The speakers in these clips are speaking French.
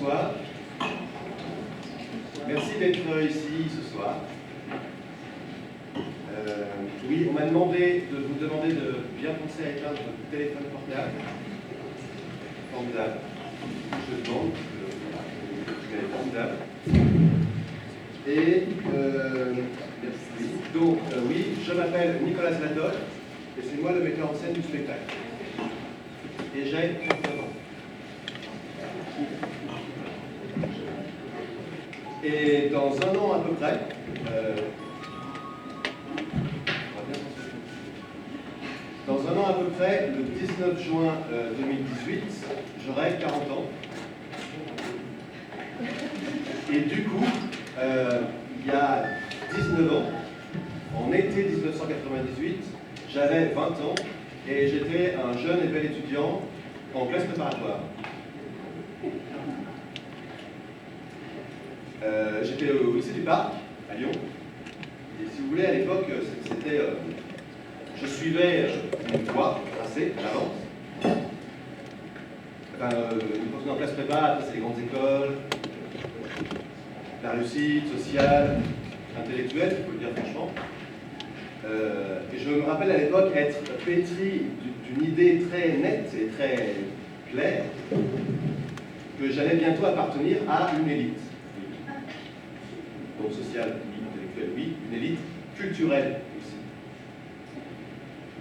bonsoir. Merci d'être ici ce soir. Oui, on m'a demandé de vous demander de bien penser à éteindre votre téléphone portable. Formidable. Je demande, elle est formidable. Et merci. Donc, oui, je m'appelle Nicolas Zlatov et c'est moi le metteur en scène du spectacle. Et j'ai 39 ans. Et dans un an à peu près, le 19 juin 2018, j'aurai 40 ans. Et du coup, il y a 19 ans, en été 1998, j'avais 20 ans et j'étais un jeune et bel étudiant en classe préparatoire. J'étais au lycée du Parc, à Lyon. Et si vous voulez, à l'époque, c'était... je suivais une voie tracée à l'avance. Enfin, une fois en classe prépa, après c'est les grandes écoles, la réussite sociale, intellectuelle, il faut le dire franchement. Et je me rappelle à l'époque être pétri d'une idée très nette et très claire que j'allais bientôt appartenir à une élite. Donc sociale, oui, intellectuelle, oui, une élite culturelle aussi.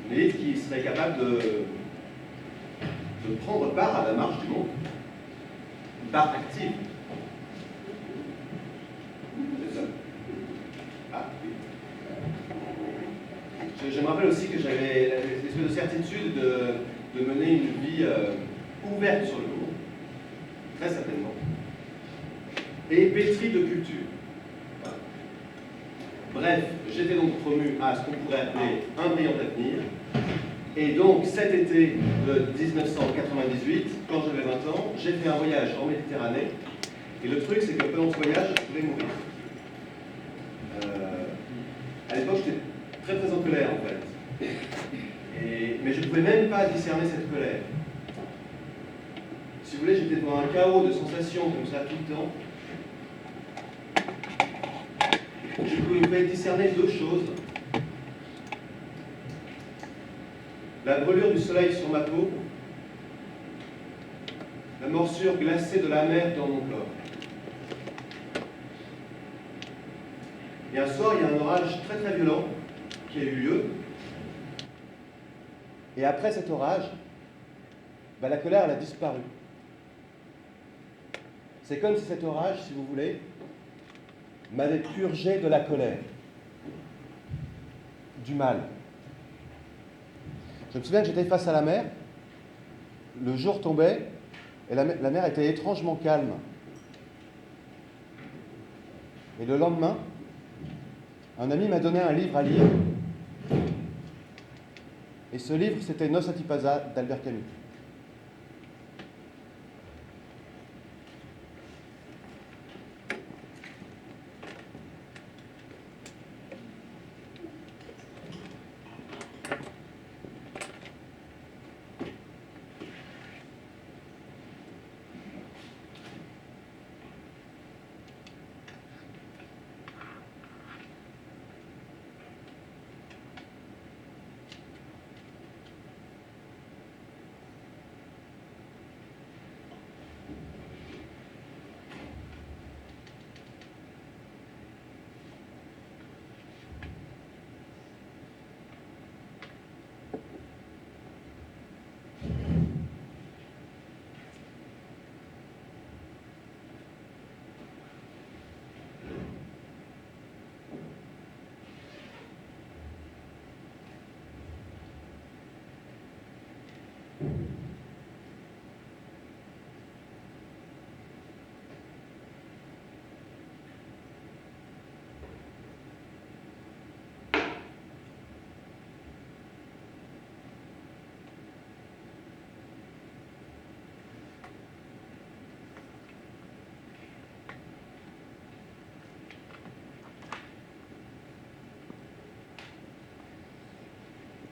Une élite qui serait capable de prendre part à la marche du monde, une part active. C'est ça. Ah, oui. Je me rappelle aussi que j'avais l'espèce de certitude de mener une vie ouverte sur le monde, très certainement, et pétrie de culture. Bref, j'étais donc promu à ce qu'on pourrait appeler un brillant avenir. Et donc, cet été de 1998, quand j'avais 20 ans, j'ai fait un voyage en Méditerranée. Et le truc, c'est que pendant ce voyage, je pouvais mourir. À l'époque, j'étais très très en colère, en fait. Mais je ne pouvais même pas discerner cette colère. Si vous voulez, j'étais dans un chaos de sensations comme ça tout le temps. Je pouvais discerner deux choses. La brûlure du soleil sur ma peau, la morsure glacée de la mer dans mon corps. Et un soir, il y a un orage très très violent qui a eu lieu. Et après cet orage, la colère elle a disparu. C'est comme si cet orage, si vous voulez, m'avait purgé de la colère, du mal. Je me souviens que j'étais face à la mer, le jour tombait, et la mer était étrangement calme. Et le lendemain, un ami m'a donné un livre à lire. Et ce livre, c'était Nos Antipasa d'Albert Camus.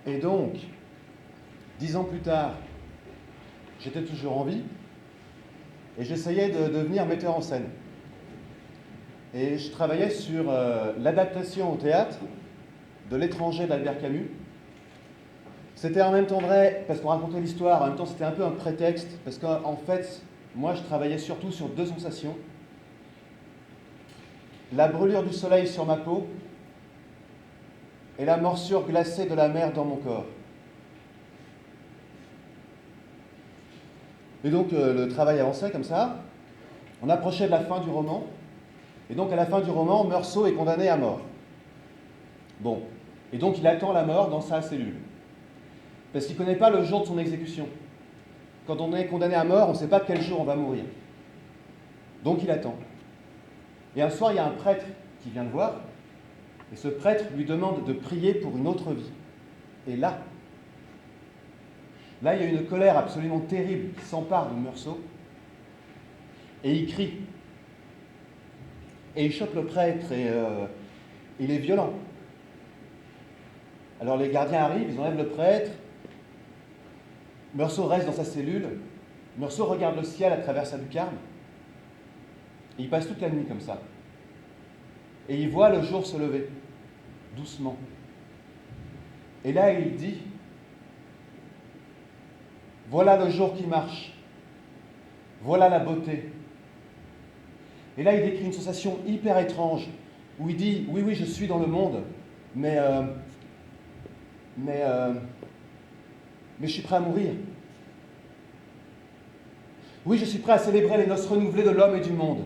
Et donc, 10 ans plus tard, j'étais toujours en vie. et j'essayais de devenir metteur en scène. Et je travaillais sur l'adaptation au théâtre de L'étranger d'Albert Camus. C'était en même temps vrai, parce qu'on racontait l'histoire, en même temps c'était un peu un prétexte, parce qu'en fait, moi je travaillais surtout sur deux sensations. La brûlure du soleil sur ma peau et la morsure glacée de la mer dans mon corps. Et donc le travail avançait comme ça, on approchait de la fin du roman, et donc à la fin du roman, Meursault est condamné à mort. Bon, et donc il attend la mort dans sa cellule, parce qu'il ne connaît pas le jour de son exécution. Quand on est condamné à mort, on ne sait pas quel jour on va mourir. Donc il attend. Et un soir, il y a un prêtre qui vient le voir, et ce prêtre lui demande de prier pour une autre vie. Et là, il y a une colère absolument terrible qui s'empare de Meursault, et il crie. Et il chope le prêtre, et il est violent. Alors les gardiens arrivent, ils enlèvent le prêtre, Meursault reste dans sa cellule, Meursault regarde le ciel à travers sa lucarne, et il passe toute la nuit comme ça. Et il voit le jour se lever, doucement. Et là, il dit, voilà le jour qui marche, voilà la beauté. Et là, il décrit une sensation hyper étrange, où il dit, oui, oui, je suis dans le monde, mais je suis prêt à mourir. Oui, je suis prêt à célébrer les noces renouvelées de l'homme et du monde.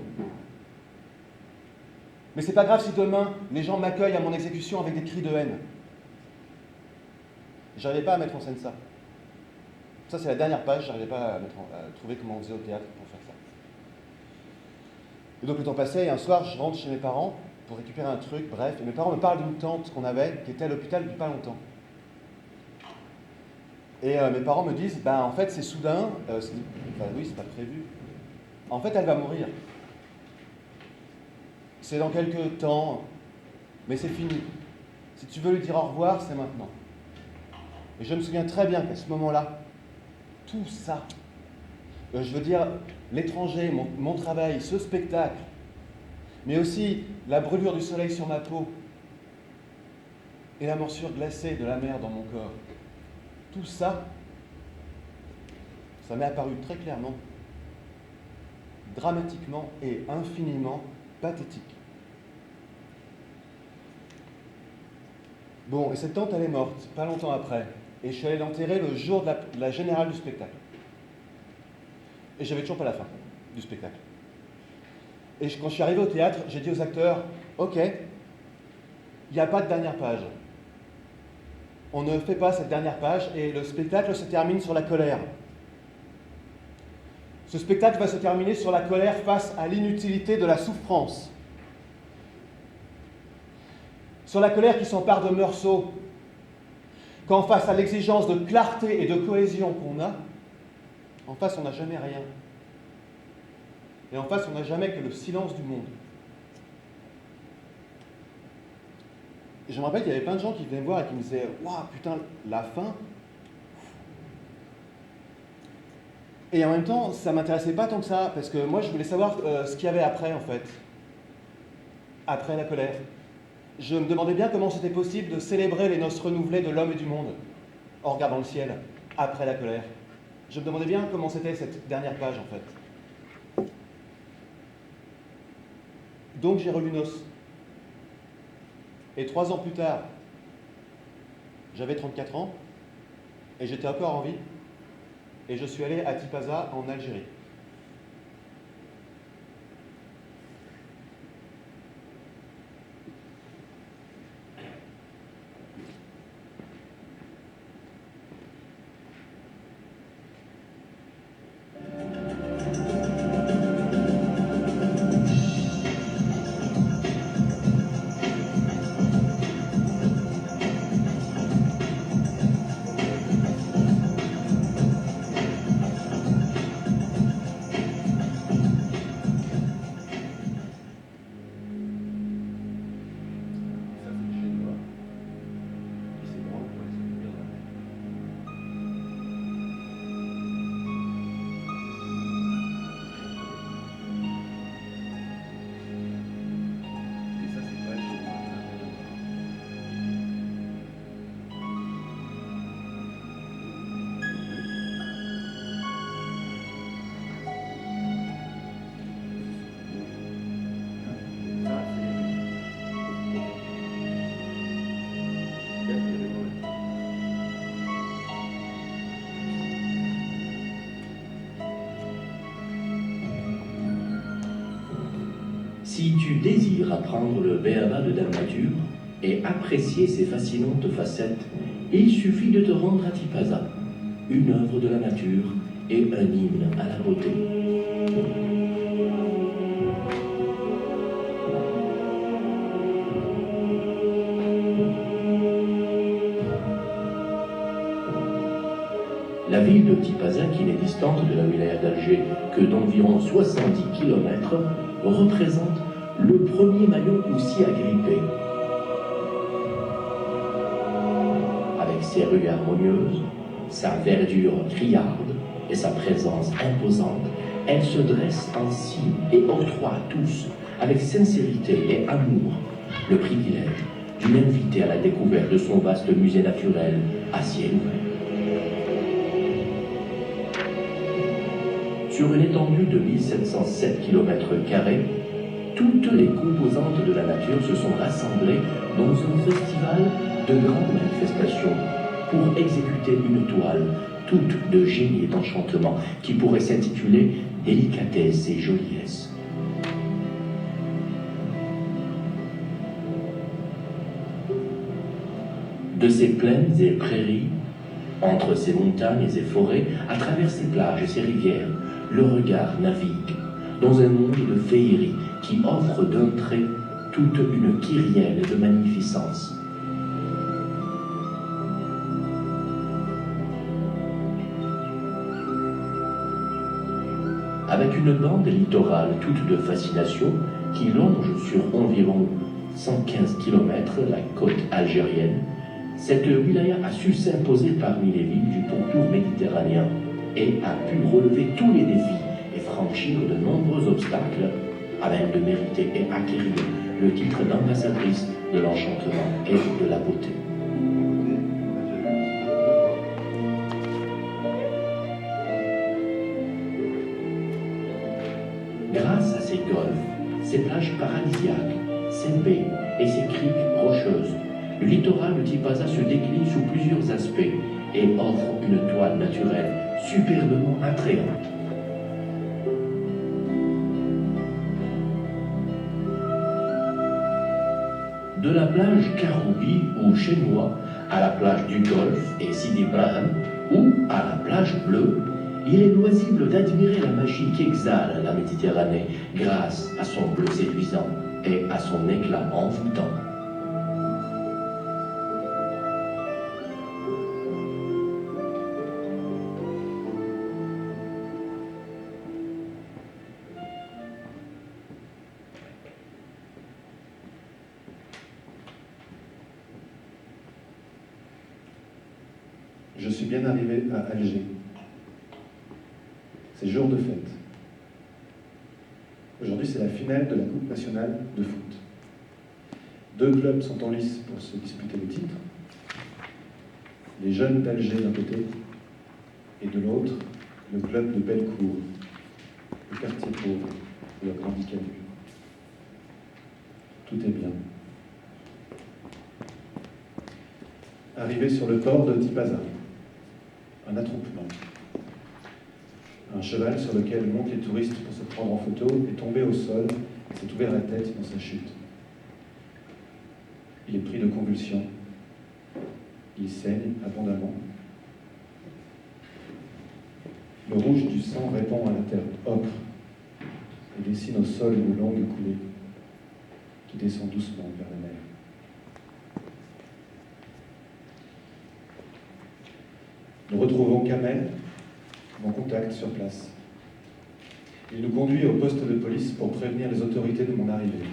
Mais c'est pas grave si demain, les gens m'accueillent à mon exécution avec des cris de haine. J'arrivais pas à mettre en scène ça. Ça, c'est la dernière page, j'arrivais pas à trouver comment on faisait au théâtre pour faire ça. Et donc le temps passait, et un soir, je rentre chez mes parents pour récupérer un truc, bref, et mes parents me parlent d'une tante qu'on avait, qui était à l'hôpital depuis pas longtemps. Et mes parents me disent, en fait, c'est soudain, oui, c'est pas prévu. En fait, elle va mourir. C'est dans quelques temps, mais c'est fini. Si tu veux lui dire au revoir, c'est maintenant. Et je me souviens très bien qu'à ce moment-là, tout ça, je veux dire, l'étranger, mon travail, ce spectacle, mais aussi la brûlure du soleil sur ma peau et la morsure glacée de la mer dans mon corps, tout ça, ça m'est apparu très clairement, dramatiquement et infiniment pathétique. Bon, et cette tante, elle est morte, pas longtemps après, et je suis allé l'enterrer le jour de la générale du spectacle. Et j'avais toujours pas la fin du spectacle. Et quand je suis arrivé au théâtre, j'ai dit aux acteurs, ok, il n'y a pas de dernière page. On ne fait pas cette dernière page, et le spectacle se termine sur la colère. Ce spectacle va se terminer sur la colère face à l'inutilité de la souffrance. Sur la colère qui s'empare de Meursault, quand face à l'exigence de clarté et de cohésion qu'on a, en face on n'a jamais rien. Et en face on n'a jamais que le silence du monde. Et je me rappelle qu'il y avait plein de gens qui venaient me voir et qui me disaient « Waouh, putain, la fin !» Et en même temps, ça ne m'intéressait pas tant que ça, parce que moi je voulais savoir ce qu'il y avait après en fait. Après la colère. Je me demandais bien comment c'était possible de célébrer les noces renouvelées de l'homme et du monde, en regardant le ciel, après la colère. Je me demandais bien comment c'était cette dernière page, en fait. Donc j'ai relu Noces. Et 3 ans plus tard, j'avais 34 ans, et j'étais encore en vie, et je suis allé à Tipaza, en Algérie. Si tu désires apprendre le béaba de Dame Nature et apprécier ses fascinantes facettes, il suffit de te rendre à Tipaza, une œuvre de la nature et un hymne à la beauté. La ville de Tipaza, qui n'est distante de la wilaya d'Alger que d'environ 70 km, représente le premier maillon aussi agrippé. Avec ses rues harmonieuses, sa verdure criarde et sa présence imposante, elle se dresse ainsi et octroie à tous, avec sincérité et amour, le privilège d'une invitée à la découverte de son vaste musée naturel à ciel ouvert. Sur une étendue de 1707 km², toutes les composantes de la nature se sont rassemblées dans un festival de grandes manifestations pour exécuter une toile toute de génie et d'enchantement qui pourrait s'intituler « Délicatesse et joliesse ». De ces plaines et prairies, entre ces montagnes et forêts, à travers ces plages et ces rivières, le regard navigue dans un monde de féerie qui offre d'un trait toute une kyrielle de magnificence. Avec une bande littorale toute de fascination qui longe sur environ 115 km la côte algérienne, cette wilaya a su s'imposer parmi les villes du pourtour méditerranéen et a pu relever tous les défis et franchir de nombreux obstacles afin de mériter et acquérir le titre d'ambassadrice de l'enchantement et de la beauté. Grâce à ces golfs, ces plages paradisiaques, ces baies et ces criques rocheuses, le littoral de Tipaza se décline sous plusieurs aspects et offre une toile naturelle superbement attrayante. De la plage Karoubi ou Chenois à la plage du Golfe et Sidi Ibrahim ou à la plage Bleue, il est loisible d'admirer la magie qu'exhale la Méditerranée grâce à son bleu séduisant et à son éclat envoûtant. Je suis bien arrivé à Alger. C'est jour de fête. Aujourd'hui, c'est la finale de la Coupe nationale de foot. 2 clubs sont en lice pour se disputer le titre. Les Jeunes d'Alger d'un côté et de l'autre, le club de Bellecour, le quartier pauvre où a grandi Camus. Tout est bien. Arrivé sur le port de Tipaza, un attroupement. Un cheval sur lequel montent les touristes pour se prendre en photo est tombé au sol et s'est ouvert la tête dans sa chute. Il est pris de convulsions. Il saigne abondamment. Le rouge du sang répand à la terre ocre et dessine au sol une longue coulée qui descend doucement vers la mer. Nous retrouvons Kamel, mon contact sur place. Il nous conduit au poste de police pour prévenir les autorités de mon arrivée.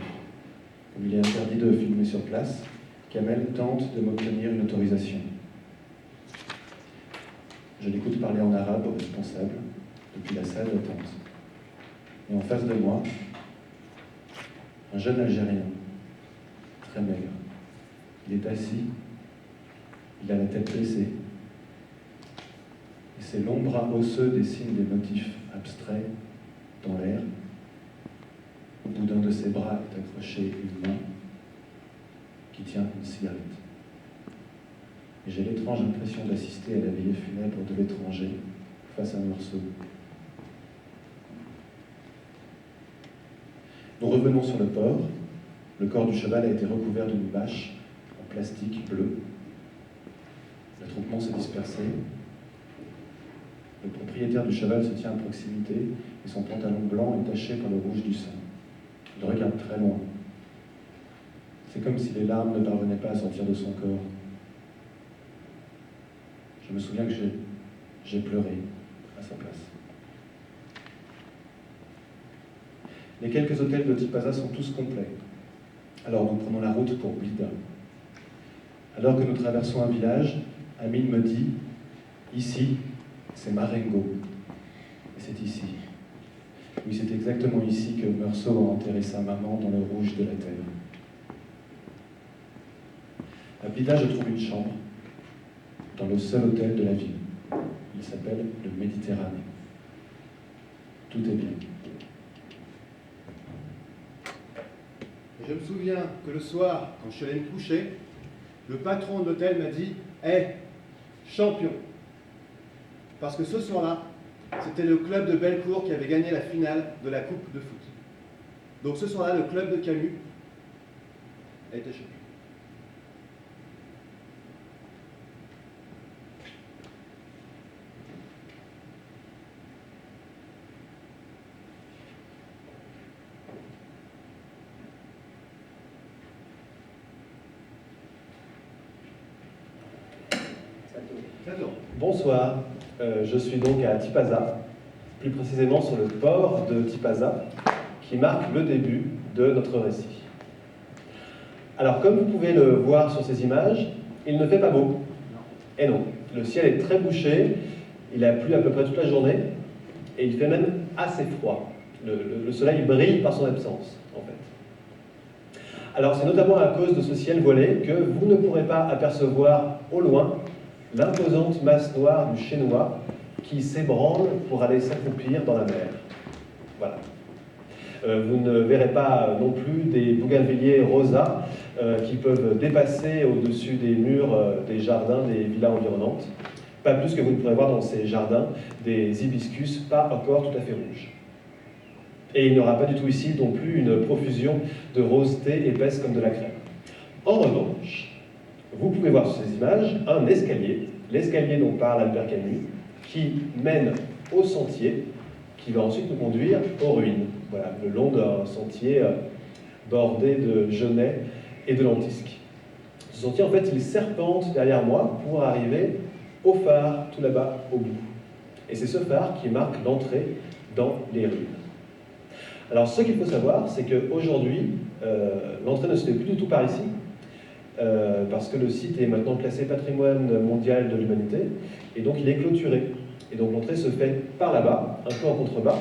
Comme il est interdit de filmer sur place, Kamel tente de m'obtenir une autorisation. Je l'écoute parler en arabe au responsable depuis la salle d'attente. Et en face de moi, un jeune Algérien, très maigre. Il est assis, il a la tête baissée, et ses longs bras osseux dessinent des motifs abstraits dans l'air. Au bout d'un de ses bras est accrochée une main qui tient une cigarette. Et j'ai l'étrange impression d'assister à la veillée funèbre de l'étranger face à un morceau. Nous revenons sur le port. Le corps du cheval a été recouvert d'une bâche en plastique bleu. L'attroupement s'est dispersé. Le propriétaire du cheval se tient à proximité et son pantalon blanc est taché par le rouge du sang. Il regarde très loin. C'est comme si les larmes ne parvenaient pas à sortir de son corps. Je me souviens que j'ai pleuré à sa place. Les quelques hôtels de Tipaza sont tous complets. Alors nous prenons la route pour Blida. Alors que nous traversons un village, Amine me dit « Ici, c'est Marengo. » Et c'est ici. Oui, c'est exactement ici que Meursault a enterré sa maman dans le rouge de la terre. À Blida, je trouve une chambre dans le seul hôtel de la ville. Il s'appelle le Méditerranée. Tout est bien. Je me souviens que le soir, quand je suis allé me coucher, le patron de l'hôtel m'a dit « Hé, champion !» Parce que ce soir-là, c'était le club de Bellecour qui avait gagné la finale de la Coupe de foot. Donc ce soir-là, le club de Camus a été champion. Bonsoir, je suis donc à Tipaza, plus précisément sur le port de Tipaza, qui marque le début de notre récit. Alors, comme vous pouvez le voir sur ces images, il ne fait pas beau. Et non, le ciel est très bouché, il a plu à peu près toute la journée, et il fait même assez froid. Le soleil brille par son absence, en fait. Alors, c'est notamment à cause de ce ciel voilé que vous ne pourrez pas apercevoir au loin l'imposante masse noire du Chénois qui s'ébranle pour aller s'accroupir dans la mer. Voilà. Vous ne verrez pas non plus des bougainvilliers rosa qui peuvent dépasser au-dessus des murs des jardins des villas environnantes. Pas plus que vous ne pourrez voir dans ces jardins des hibiscus pas encore tout à fait rouges. Et il n'y aura pas du tout ici non plus une profusion de rosée épaisse comme de la crème. En revanche, vous pouvez voir sur ces images un escalier, l'escalier dont parle Albert Camus, qui mène au sentier, qui va ensuite nous conduire aux ruines, voilà, le long d'un sentier bordé de genêts et de lentisques. Ce sentier, en fait, il serpente derrière moi pour arriver au phare, tout là-bas, au bout. Et c'est ce phare qui marque l'entrée dans les ruines. Alors, ce qu'il faut savoir, c'est qu'aujourd'hui, l'entrée ne se fait plus du tout par ici, parce que le site est maintenant classé patrimoine mondial de l'humanité, et donc il est clôturé. Et donc l'entrée se fait par là-bas, un peu en contrebas,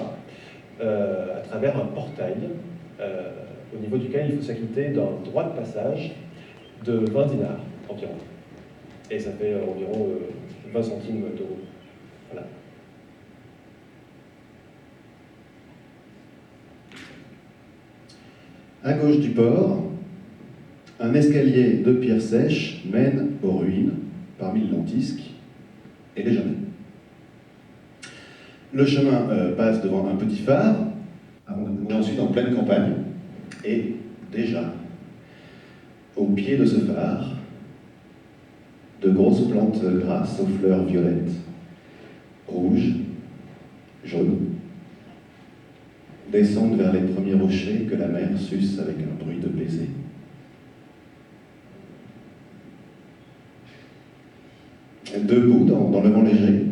à travers un portail, au niveau duquel il faut s'acquitter d'un droit de passage de 20 dinars environ. Et ça fait environ 20 centimes d'euros. Voilà. À gauche du port, un escalier de pierres sèches mène aux ruines, parmi les lentisques et les genêts. Le chemin passe devant un petit phare, avant de démarrer ensuite en pleine campagne, et déjà, au pied de ce phare, de grosses plantes grasses aux fleurs violettes, rouges, jaunes, descendent vers les premiers rochers que la mer suce avec un bruit de baiser. Debout dans le vent léger,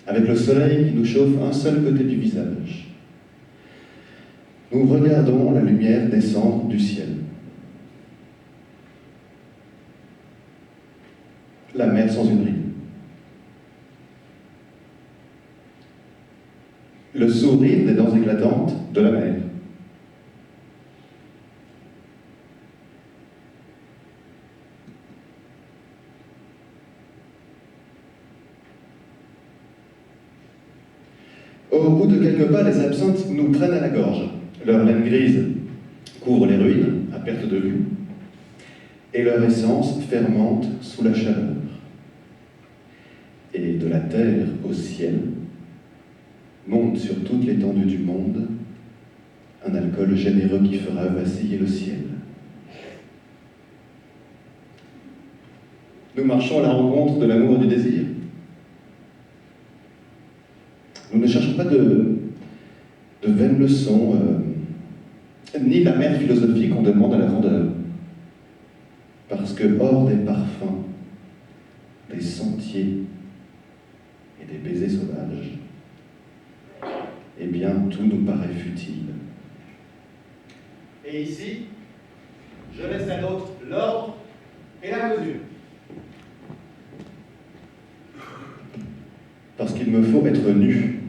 avec le soleil qui nous chauffe un seul côté du visage, nous regardons la lumière descendre du ciel. La mer sans une ride. Le sourire des dents éclatantes de la mer. Au bout de quelques pas, les absinthes nous prennent à la gorge. Leur laine grise couvre les ruines, à perte de vue, et leur essence fermente sous la chaleur. Et de la terre au ciel monte sur toute l'étendue du monde un alcool généreux qui fera vaciller le ciel. Nous marchons à la rencontre de l'amour et du désir. Nous ne cherchons pas de vaines leçons, ni la mère philosophie qu'on demande à la grandeur. Parce que hors des parfums, des sentiers et des baisers sauvages, eh bien, tout nous paraît futile. Et ici, je laisse à l'autre l'ordre et la mesure. Parce qu'il me faut être nu,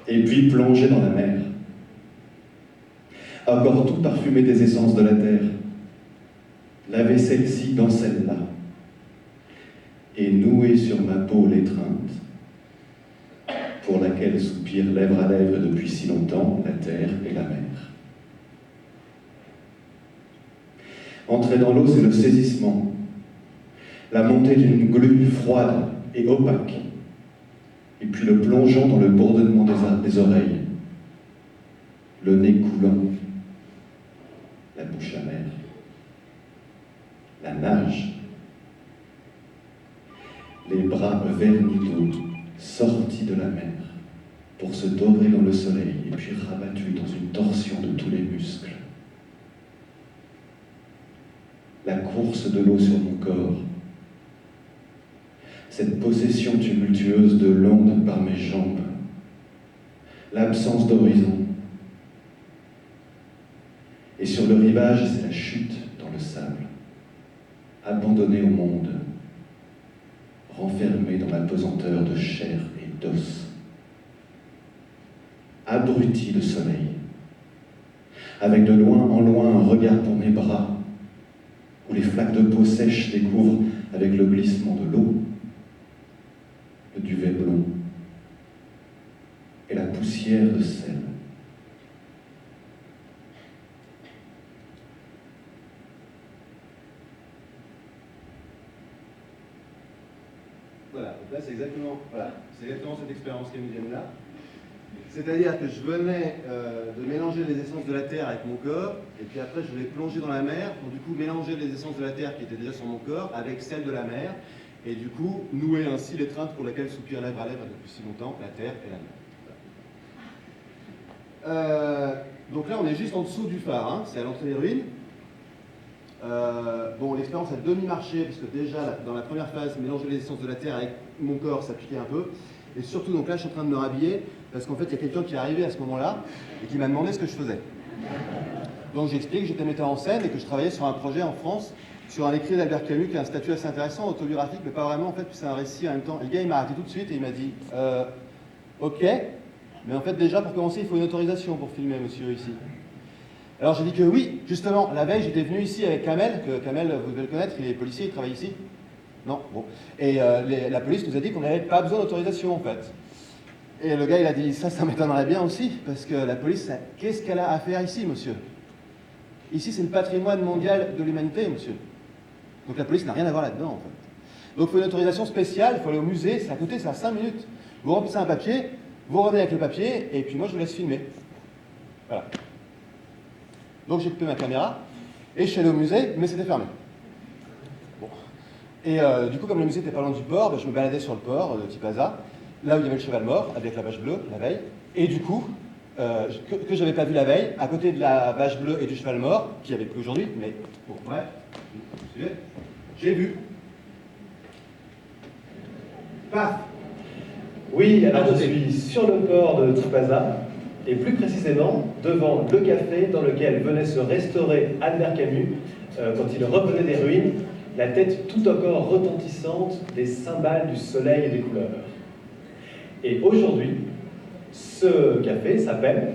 et puis plonger dans la mer. Encore tout parfumé des essences de la terre, laver celle-ci dans celle-là, et nouer sur ma peau l'étreinte, pour laquelle soupirent lèvre à lèvre depuis si longtemps la terre et la mer. Entrer dans l'eau, c'est le saisissement, la montée d'une glu froide et opaque, et puis le plongeon dans le bourdonnement des oreilles, le nez coulant, la bouche amère, la nage, les bras vernis d'eau sortis de la mer pour se dorer dans le soleil et puis rabattus dans une torsion de tous les muscles. La course de l'eau sur mon corps, cette possession tumultueuse de l'onde par mes jambes, l'absence d'horizon. Et sur le rivage, c'est la chute dans le sable, abandonné au monde, renfermé dans la pesanteur de chair et d'os, abruti de soleil, avec de loin en loin un regard pour mes bras, où les flaques de peau sèche découvrent, avec le glissement de l'eau, le duvet blond et la poussière de sel. Voilà, donc là c'est exactement cette expérience qu'Emilienne là. C'est-à-dire que je venais de mélanger les essences de la terre avec mon corps, et puis après je voulais plonger dans la mer, pour du coup mélanger les essences de la terre qui étaient déjà sur mon corps avec celles de la mer, et du coup nouer ainsi l'étreinte pour laquelle soupirent lèvre à lèvre depuis si longtemps la terre et la mer. Donc là on est juste en dessous du phare, hein, c'est à l'entrée des ruines. Bon, l'expérience a demi-marché, parce que déjà, dans la première phase, mélanger les essences de la terre avec mon corps, ça piquait un peu. Et surtout, donc là, je suis en train de me rhabiller, parce qu'en fait, il y a quelqu'un qui est arrivé à ce moment-là, et qui m'a demandé ce que je faisais. Donc j'explique que j'étais metteur en scène, et que je travaillais sur un projet en France, sur un écrit d'Albert Camus, qui est un statut assez intéressant, autobiographique, mais pas vraiment, en fait, puis c'est un récit en même temps. Et le gars, il m'a arrêté tout de suite, et il m'a dit, ok, mais en fait, déjà, pour commencer, il faut une autorisation pour filmer, monsieur, ici. Alors j'ai dit que oui, justement, la veille j'étais venu ici avec Kamel, que Kamel, vous devez le connaître, il est policier, il travaille ici. Non, bon. Et la police nous a dit qu'on n'avait pas besoin d'autorisation en fait. Et le gars il a dit, ça m'étonnerait bien aussi, parce que la police, qu'est-ce qu'elle a à faire ici, monsieur? Ici c'est le patrimoine mondial de l'humanité, monsieur. Donc la police n'a rien à voir là-dedans en fait. Donc il faut une autorisation spéciale, il faut aller au musée, c'est à côté, c'est à 5 minutes. Vous remplissez un papier, vous revenez avec le papier, et puis moi je vous laisse filmer. Voilà. Donc j'ai coupé ma caméra et je suis allé au musée, mais c'était fermé. Bon. Et du coup, comme le musée n'était pas loin du port, je me baladais sur le port de Tipaza, là où il y avait le cheval mort, avec la vache bleue, la veille. Et du coup, que je n'avais pas vu la veille, à côté de la vache bleue et du cheval mort, qui avait plus aujourd'hui, mais bon, bref, j'ai vu. Paf! Oui, alors je suis sur le port de Tipaza, et plus précisément devant le café dans lequel venait se restaurer Albert Camus quand il revenait des ruines, la tête tout encore retentissante des cymbales du soleil et des couleurs. Et aujourd'hui, ce café s'appelle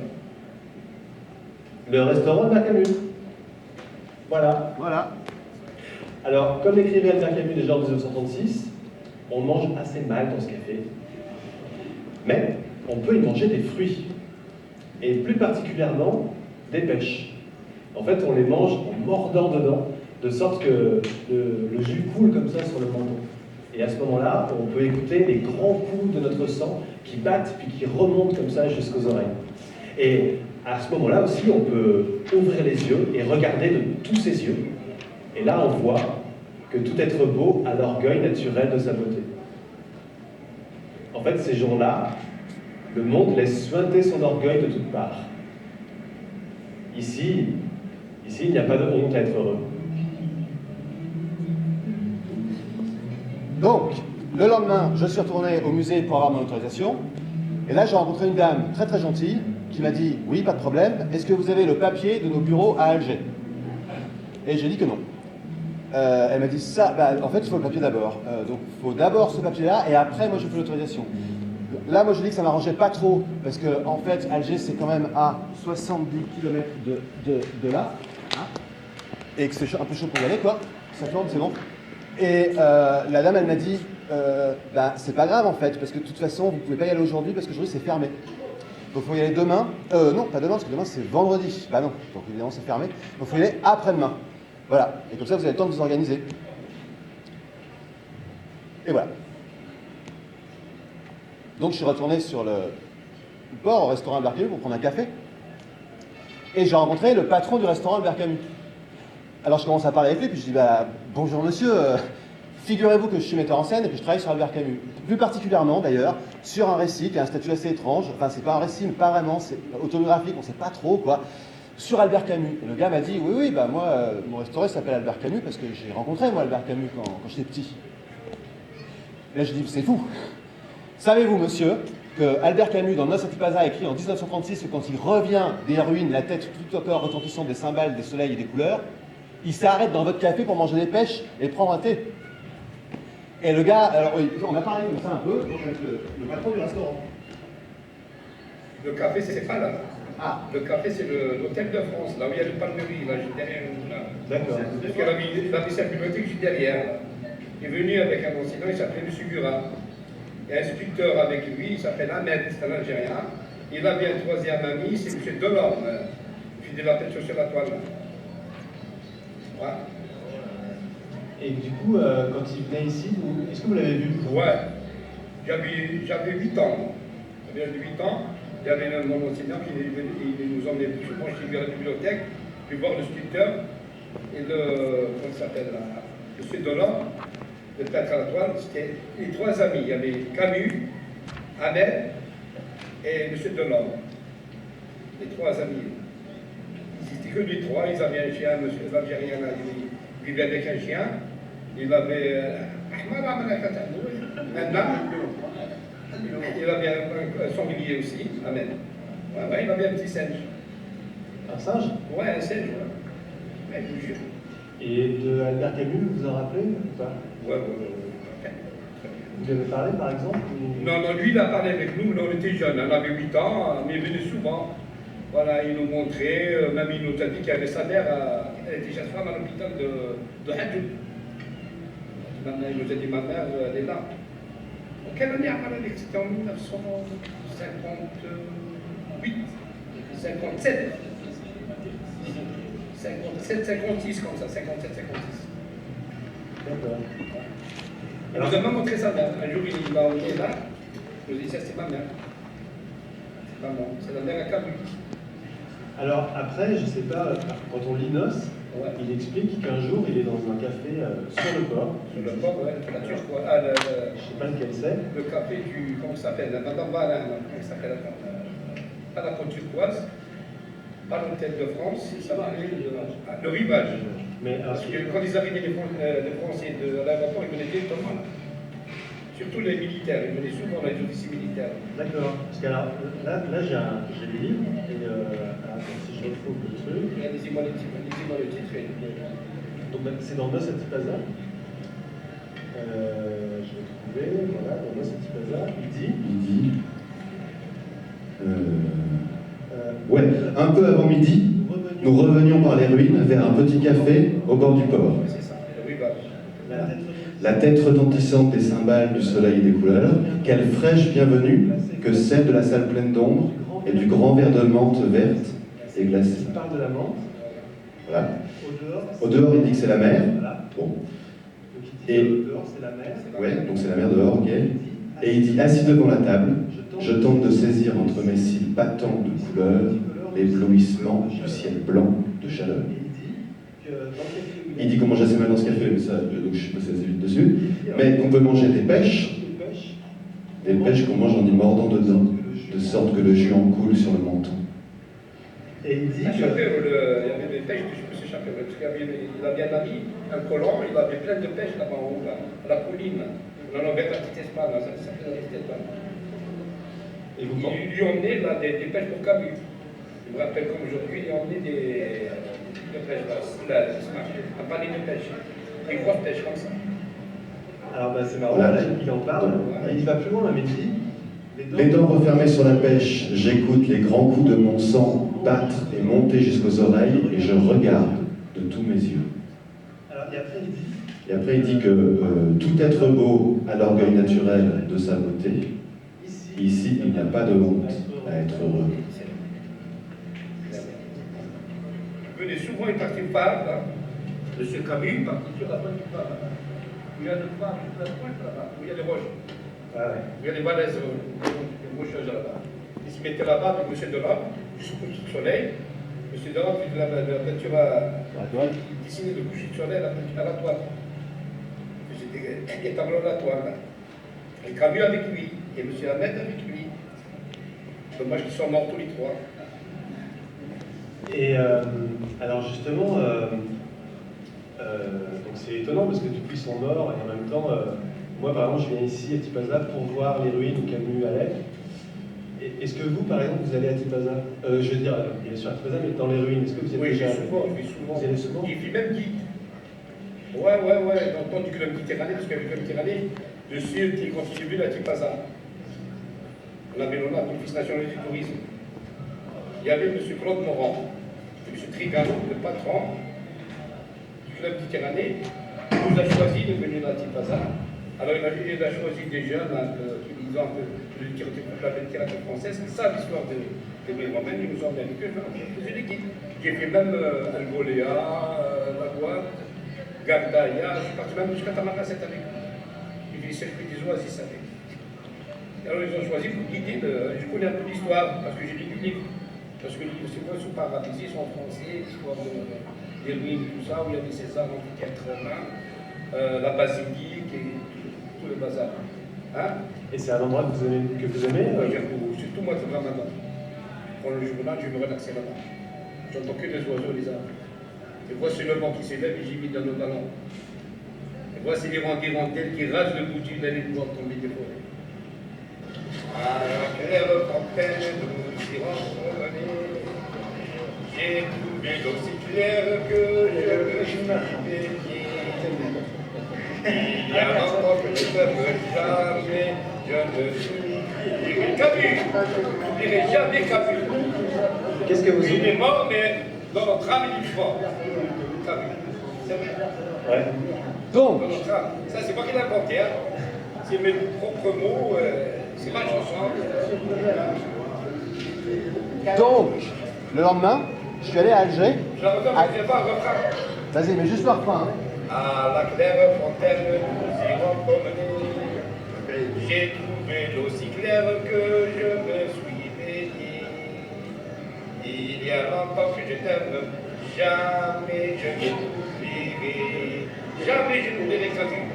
le restaurant Albert Camus. Voilà. Voilà. Alors, comme l'écrivait Albert Camus déjà en 1936, on mange assez mal dans ce café, mais on peut y manger des fruits. Et plus particulièrement des pêches. En fait, on les mange en mordant dedans, de sorte que le jus coule comme ça sur le menton. Et à ce moment-là, on peut écouter les grands coups de notre sang qui battent puis qui remontent comme ça jusqu'aux oreilles. Et à ce moment-là aussi, on peut ouvrir les yeux et regarder de tous ses yeux. Et là, on voit que tout être beau a l'orgueil naturel de sa beauté. En fait, ces jours-là, le monde laisse suinter son orgueil de toutes parts. Ici, il n'y a pas de honte à être heureux. Donc, le lendemain, je suis retourné au musée pour avoir mon autorisation. Et là, j'ai rencontré une dame très très gentille qui m'a dit « Oui, pas de problème, est-ce que vous avez le papier de nos bureaux à Alger ?» Et j'ai dit que non. Elle m'a dit ça, en fait, il faut le papier d'abord. Donc, il faut d'abord ce papier-là et après, moi, je fais l'autorisation. Là, moi, je dis que ça ne m'arrangeait pas trop parce que, en fait, Alger, c'est quand même à 70 km de là. Hein, et que c'est un peu chaud pour y aller, quoi. Ça tourne, c'est bon. Et la dame, elle m'a dit, c'est pas grave en fait, parce que de toute façon, vous pouvez pas y aller aujourd'hui parce qu'aujourd'hui c'est fermé. Donc il faut y aller demain. Non, pas demain, parce que demain c'est vendredi. Bah non, donc évidemment c'est fermé. Donc il faut y aller après-demain. Voilà. Et comme ça, vous avez le temps de vous organiser. Et voilà. Donc je suis retourné sur le port, au restaurant Albert Camus pour prendre un café. Et j'ai rencontré le patron du restaurant Albert Camus. Alors je commence à parler avec lui, puis je dis bonjour monsieur, figurez-vous que je suis metteur en scène et que je travaille sur Albert Camus. Plus particulièrement d'ailleurs, sur un récit qui a un statut assez étrange, enfin c'est pas un récit, mais pas vraiment, c'est autobiographique, on sait pas trop quoi, sur Albert Camus. Et le gars m'a dit, oui, moi, mon restaurant s'appelle Albert Camus parce que j'ai rencontré moi Albert Camus quand j'étais petit. Et là je dis, c'est fou. Savez-vous monsieur, que Albert Camus, dans Noces à Tipaza, a écrit en 1936 que quand il revient des ruines, la tête tout encore retentissante des cymbales, des soleils et des couleurs, il s'arrête dans votre café pour manger des pêches et prendre un thé. Et le gars, alors oui, on a parlé comme ça un peu, donc avec le patron du restaurant. Le café, c'est pas là. Ah. Le café, c'est l'hôtel de France, là où il y a le palmerie, là, juste derrière nous. Là. D'accord. Parce qu'il avait sa bibliothèque juste derrière. Il est venu avec un enseignant, il s'appelait M. Gura. Il y a un sculpteur avec lui, il s'appelle Ahmed, c'est un Algérien. Il avait un troisième ami, c'est M. Delorme, qui de la tête sur la toile. Voilà. Et du coup, quand il venait ici, est-ce que vous l'avez vu? Ouais. J'avais 8 ans. J'avais 8 ans. Il y avait mon enseignant qui nous emmenait souvent chez lui à la bibliothèque, puis voir le sculpteur et comment il s'appelle, M. Delorme, le peintre à la toile. C'était les trois amis. Il y avait Camus, Ahmed et M. Delorme. Les trois amis. C'était que les trois. Ils avaient un chien, l'Algérien, il vivait avec un chien. Il avait un lame. Il avait un sanglier aussi, Ahmed. Ouais, il avait un petit singe. Un singe? Ouais, un singe, ouais. Je vous jure. Et de Albert Camus, vous en rappelez ou pas? Ouais. Vous lui avez parlé par exemple ou... Non, lui il a parlé avec nous, on était jeunes, on avait 8 ans, mais il venait souvent. Voilà, il nous montrait, même il nous a dit qu'il y avait sa mère, elle était sage-femme à l'hôpital de Hadjoud. Il nous a dit, ma mère, elle est là. En quelle année a parlé? C'était en 1958, 57. 57, 56 comme ça, 57, 56. D'accord. Il nous a pas montré sa mère. Un jour, il m'a emmené là. Il nous a dit, ça c'est ma mère. C'est maman, c'est la mère à Camus. Alors après, je sais pas, quand on lit Noces, Ouais. il explique qu'un jour il est dans un café sur le port. Sur le port, ouais, la turquoise. Je sais pas lequel c'est. Le café du. Comment ça s'appelle? Madame Valin, comment ça s'appelle? Pas la côte turquoise, pas l'hôtel de France, ça s'appelait le rivage. Mais Parce que quand ils arrivaient les Français de l'aéroport, ils venaient directement là. Surtout les militaires, ils venaient souvent dans les officiers militaires. d'accord. Parce que alors, là j'ai des livres, et alors, si je retrouve le truc. Lisez-moi le titre. Donc c'est dans Noces à Tipaza. Je vais trouver, voilà, dans Noces à Tipaza, il dit. Ouais, un peu avant midi, nous revenions par les ruines vers un petit café au bord du port. C'est ça, le rivage. La tête retentissante des cymbales, du soleil et des couleurs, quelle fraîche bienvenue que celle de la salle pleine d'ombre et du grand verre de menthe verte et glacée. Il parle de la menthe. Voilà. Au dehors, Au dehors, il dit que c'est la mer. voilà. Bon. Donc il dit Et- au dehors, c'est la mer. Ouais, donc c'est la mer dehors, ok. Et il dit, assis devant la table, je tente de saisir entre mes cils battants de couleurs l'éblouissement du ciel blanc de chaleur. Il dit qu'on mange assez mal dans ce café, mais ça, donc je suis passé assez vite dessus, mais qu'on peut manger des pêches qu'on mange en y mordant dedans, de sorte que le jus en coule sur le menton. Et il dit Il y que... avait des pêches que je me suis échappé, parce qu'il avait un ami, un colon, il avait plein de pêches là-bas en haut, là, à la colline. On en avait la petite Espagne, là, ça s'appelle la petite Espagne. Et vous Il lui emmenait là, des pêches pour Camus. Je me rappelle comme aujourd'hui, il lui emmenait des pêches là, un panier de pêche. Des grosses pêches comme ça. Alors bah, c'est marrant, Voilà. là, il en parle, et il va plus loin, mais il dit... Les dents refermées sur la pêche, j'écoute les grands coups de mon sang battre et monter jusqu'aux oreilles, et je regarde de tous mes yeux. Alors, et après il dit... Et après, il dit que tout être beau a l'orgueil naturel de sa beauté. Ici, il n'y a pas de honte à être heureux. Je venais souvent, il partait par là. Monsieur Camus, il partait sur la pointe du phare, là. Où il y a le phare, toute la pointe là-bas, où il y a des roches. Ah ouais. Il y a des balaises rocheuses là-bas. Il se mettait là-bas avec M. Delorme, jusqu'au coucher de soleil. M. Delorme faisait la peinture il dessinait le coucher de soleil à la toile. C'était des tableaux à la toile. Là. Et Camus avec lui, et M. Ahmed avec lui. Dommage qu'ils soient morts tous les trois. Et alors justement, donc c'est étonnant parce que du coup ils sont morts et en même temps, moi par exemple je viens ici à Tipaza pour voir les ruines où Camus allait. Est-ce que vous par exemple vous allez à Tipaza je veux dire, bien sûr à Tipaza, mais dans les ruines, est-ce que vous êtes Oui, je déjà vais souvent, je vais souvent. Vous allez souvent? Il fait même guide. Ouais, dans le temps du Méditerranée, parce qu'avec le Méditerranée, le sud qui contribue à Tipaza. On avait l'Office national du tourisme. Il y avait M. Claude Morand, M. Trigano, le patron du club Méditerranée, qui nous a choisi de venir à Tipaza. Alors il a choisi des jeunes utilisant la littérature française qui savent l'histoire des Romains, ils nous ont bien dit que je faisais des guides. J'ai fait même Algoléa, La Boîte, Gardaïa, je suis parti même jusqu'à Tamaracet avec eux. J'ai fait le circuit des oasis avec. Alors ils ont choisi pour guider, je connais un peu l'histoire, parce que j'ai lu des livres. Parce que les livres, c'est quoi, sous Paradisi, sont en français, l'histoire des ruines, tout ça, où il y avait César, l'amphithéâtre romain, la basilique et tout le bazar. Hein? Et c'est un endroit que vous aimez, Oui, j'aime beaucoup, surtout moi, c'est Ramadan. Quand le journal, je me relaxe là-bas. J'entends que des oiseaux, les arbres. Et voici le vent qui s'élève et j'y vis dans nos ballons. Et voici les hirondelles qui rasent le bout du d'aller pouvoir tomber des forêts. À la claire fontaine nous irons promener. J'ai trouvé d'aussi clair que je me suis baigné. Il y a longtemps que je ne veux jamais, je ne suis Camus. Je n'oublierai jamais Camus. Qu'est-ce que vous Il oubliez? est mort, mais dans notre âme, il est fort. Camus. C'est vrai. Ouais. Donc, Dans notre âme. Ça, c'est moi qui l'ai inventé. Hein. C'est mes propres mots. C'est ma chanson. donc, le lendemain, je suis allé à Alger. Je la refais, mais je vais pas un refrain. Vas-y, mais juste le refrain. Hein. À la claire fontaine, nous irons promener. J'ai trouvé l'eau si claire que je me suis baigné. Il y a longtemps que je t'aime, jamais je ne t'oublierai. Jamais je n'oublierai Camus.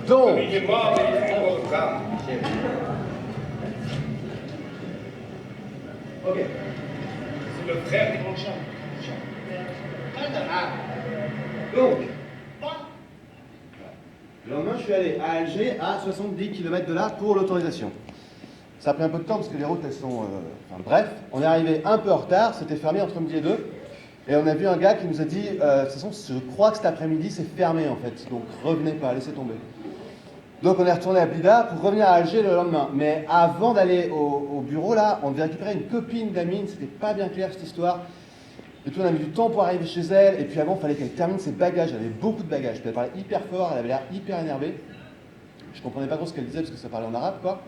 Donc, Il est mort, mais il est mort de drame. ok. C'est le frère des grands chats. Donc, le lendemain, je suis allé à Alger à 70 km de là pour l'autorisation. Ça a pris un peu de temps parce que les routes, elles sont... enfin bref, on est arrivé un peu en retard, c'était fermé entre midi et 2. Et on a vu un gars qui nous a dit, de toute façon, je crois que cet après-midi, c'est fermé en fait. Donc revenez pas, laissez tomber. Donc on est retourné à Blida pour revenir à Alger le lendemain. Mais avant d'aller au bureau, là, on devait récupérer une copine d'Amine, c'était pas bien clair cette histoire. Et puis on a mis du temps pour arriver chez elle, et puis avant, il fallait qu'elle termine ses bagages. Elle avait beaucoup de bagages, puis elle parlait hyper fort, elle avait l'air hyper énervée. Je comprenais pas trop ce qu'elle disait parce que ça parlait en arabe, quoi.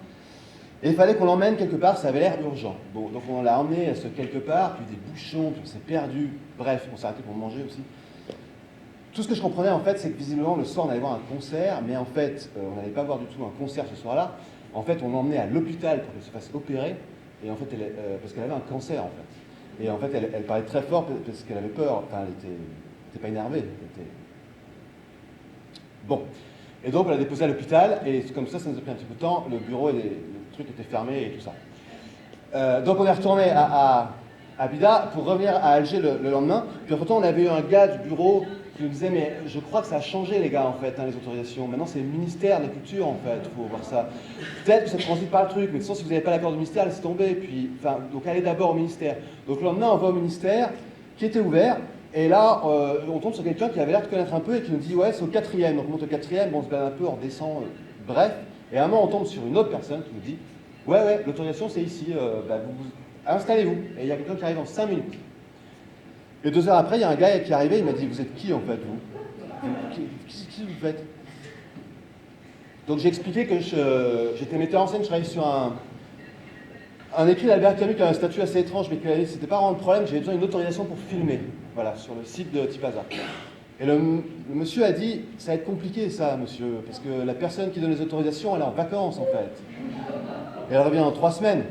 Et il fallait qu'on l'emmène quelque part, ça avait l'air urgent. Bon, donc on l'a emmené à ce quelque part, puis des bouchons, puis on s'est perdu. Bref, on s'est arrêté pour manger aussi. tout ce que je comprenais en fait, c'est que visiblement le soir on allait voir un concert, mais en fait on n'allait pas voir du tout un concert ce soir-là. En fait, on l'emmenait à l'hôpital pour qu'elle se fasse opérer, et en fait, parce qu'elle avait un cancer en fait. Et en fait, elle parlait très fort parce qu'elle avait peur. Enfin, elle était pas énervée. Elle était... Bon. Et donc, on l'a déposée à l'hôpital, et comme ça nous a pris un petit peu de temps. Le bureau et le truc étaient fermés et tout ça. Donc, on est retourné à Bida pour revenir à Alger le lendemain. Puis, entre-temps, on avait eu un gars du bureau qui nous disait, mais je crois que ça a changé, les gars, en fait, hein, les autorisations. Maintenant, c'est le ministère de la Culture, en fait, il faut voir ça. Peut-être que ça transite par le truc, mais de toute façon, si vous n'avez pas l'accord du ministère, laissez tomber. Puis, enfin, donc, allez d'abord au ministère. Donc, le lendemain, on va au ministère, qui était ouvert, et là, on tombe sur quelqu'un qui avait l'air de connaître un peu et qui nous dit, ouais, c'est au 4e. Donc, on monte au 4e, bon, on se balade un peu, on redescend, bref. Et à un moment, on tombe sur une autre personne qui nous dit, ouais, l'autorisation, c'est ici, installez-vous. Et il y a quelqu'un qui arrive en 5 minutes. Et 2 heures après, il y a un gars qui est arrivé, il m'a dit, vous êtes qui en fait, vous? Qu'est-ce que vous faites? Donc j'ai expliqué que j'étais metteur en scène, je travaillais sur un écrit d'Albert Camus qui a un statut assez étrange, mais que c'était pas vraiment le problème, j'avais besoin d'une autorisation pour filmer, voilà, sur le site de Tipaza. Et le monsieur a dit, ça va être compliqué ça, monsieur, parce que la personne qui donne les autorisations, elle est en vacances en fait. Et elle revient dans 3 semaines.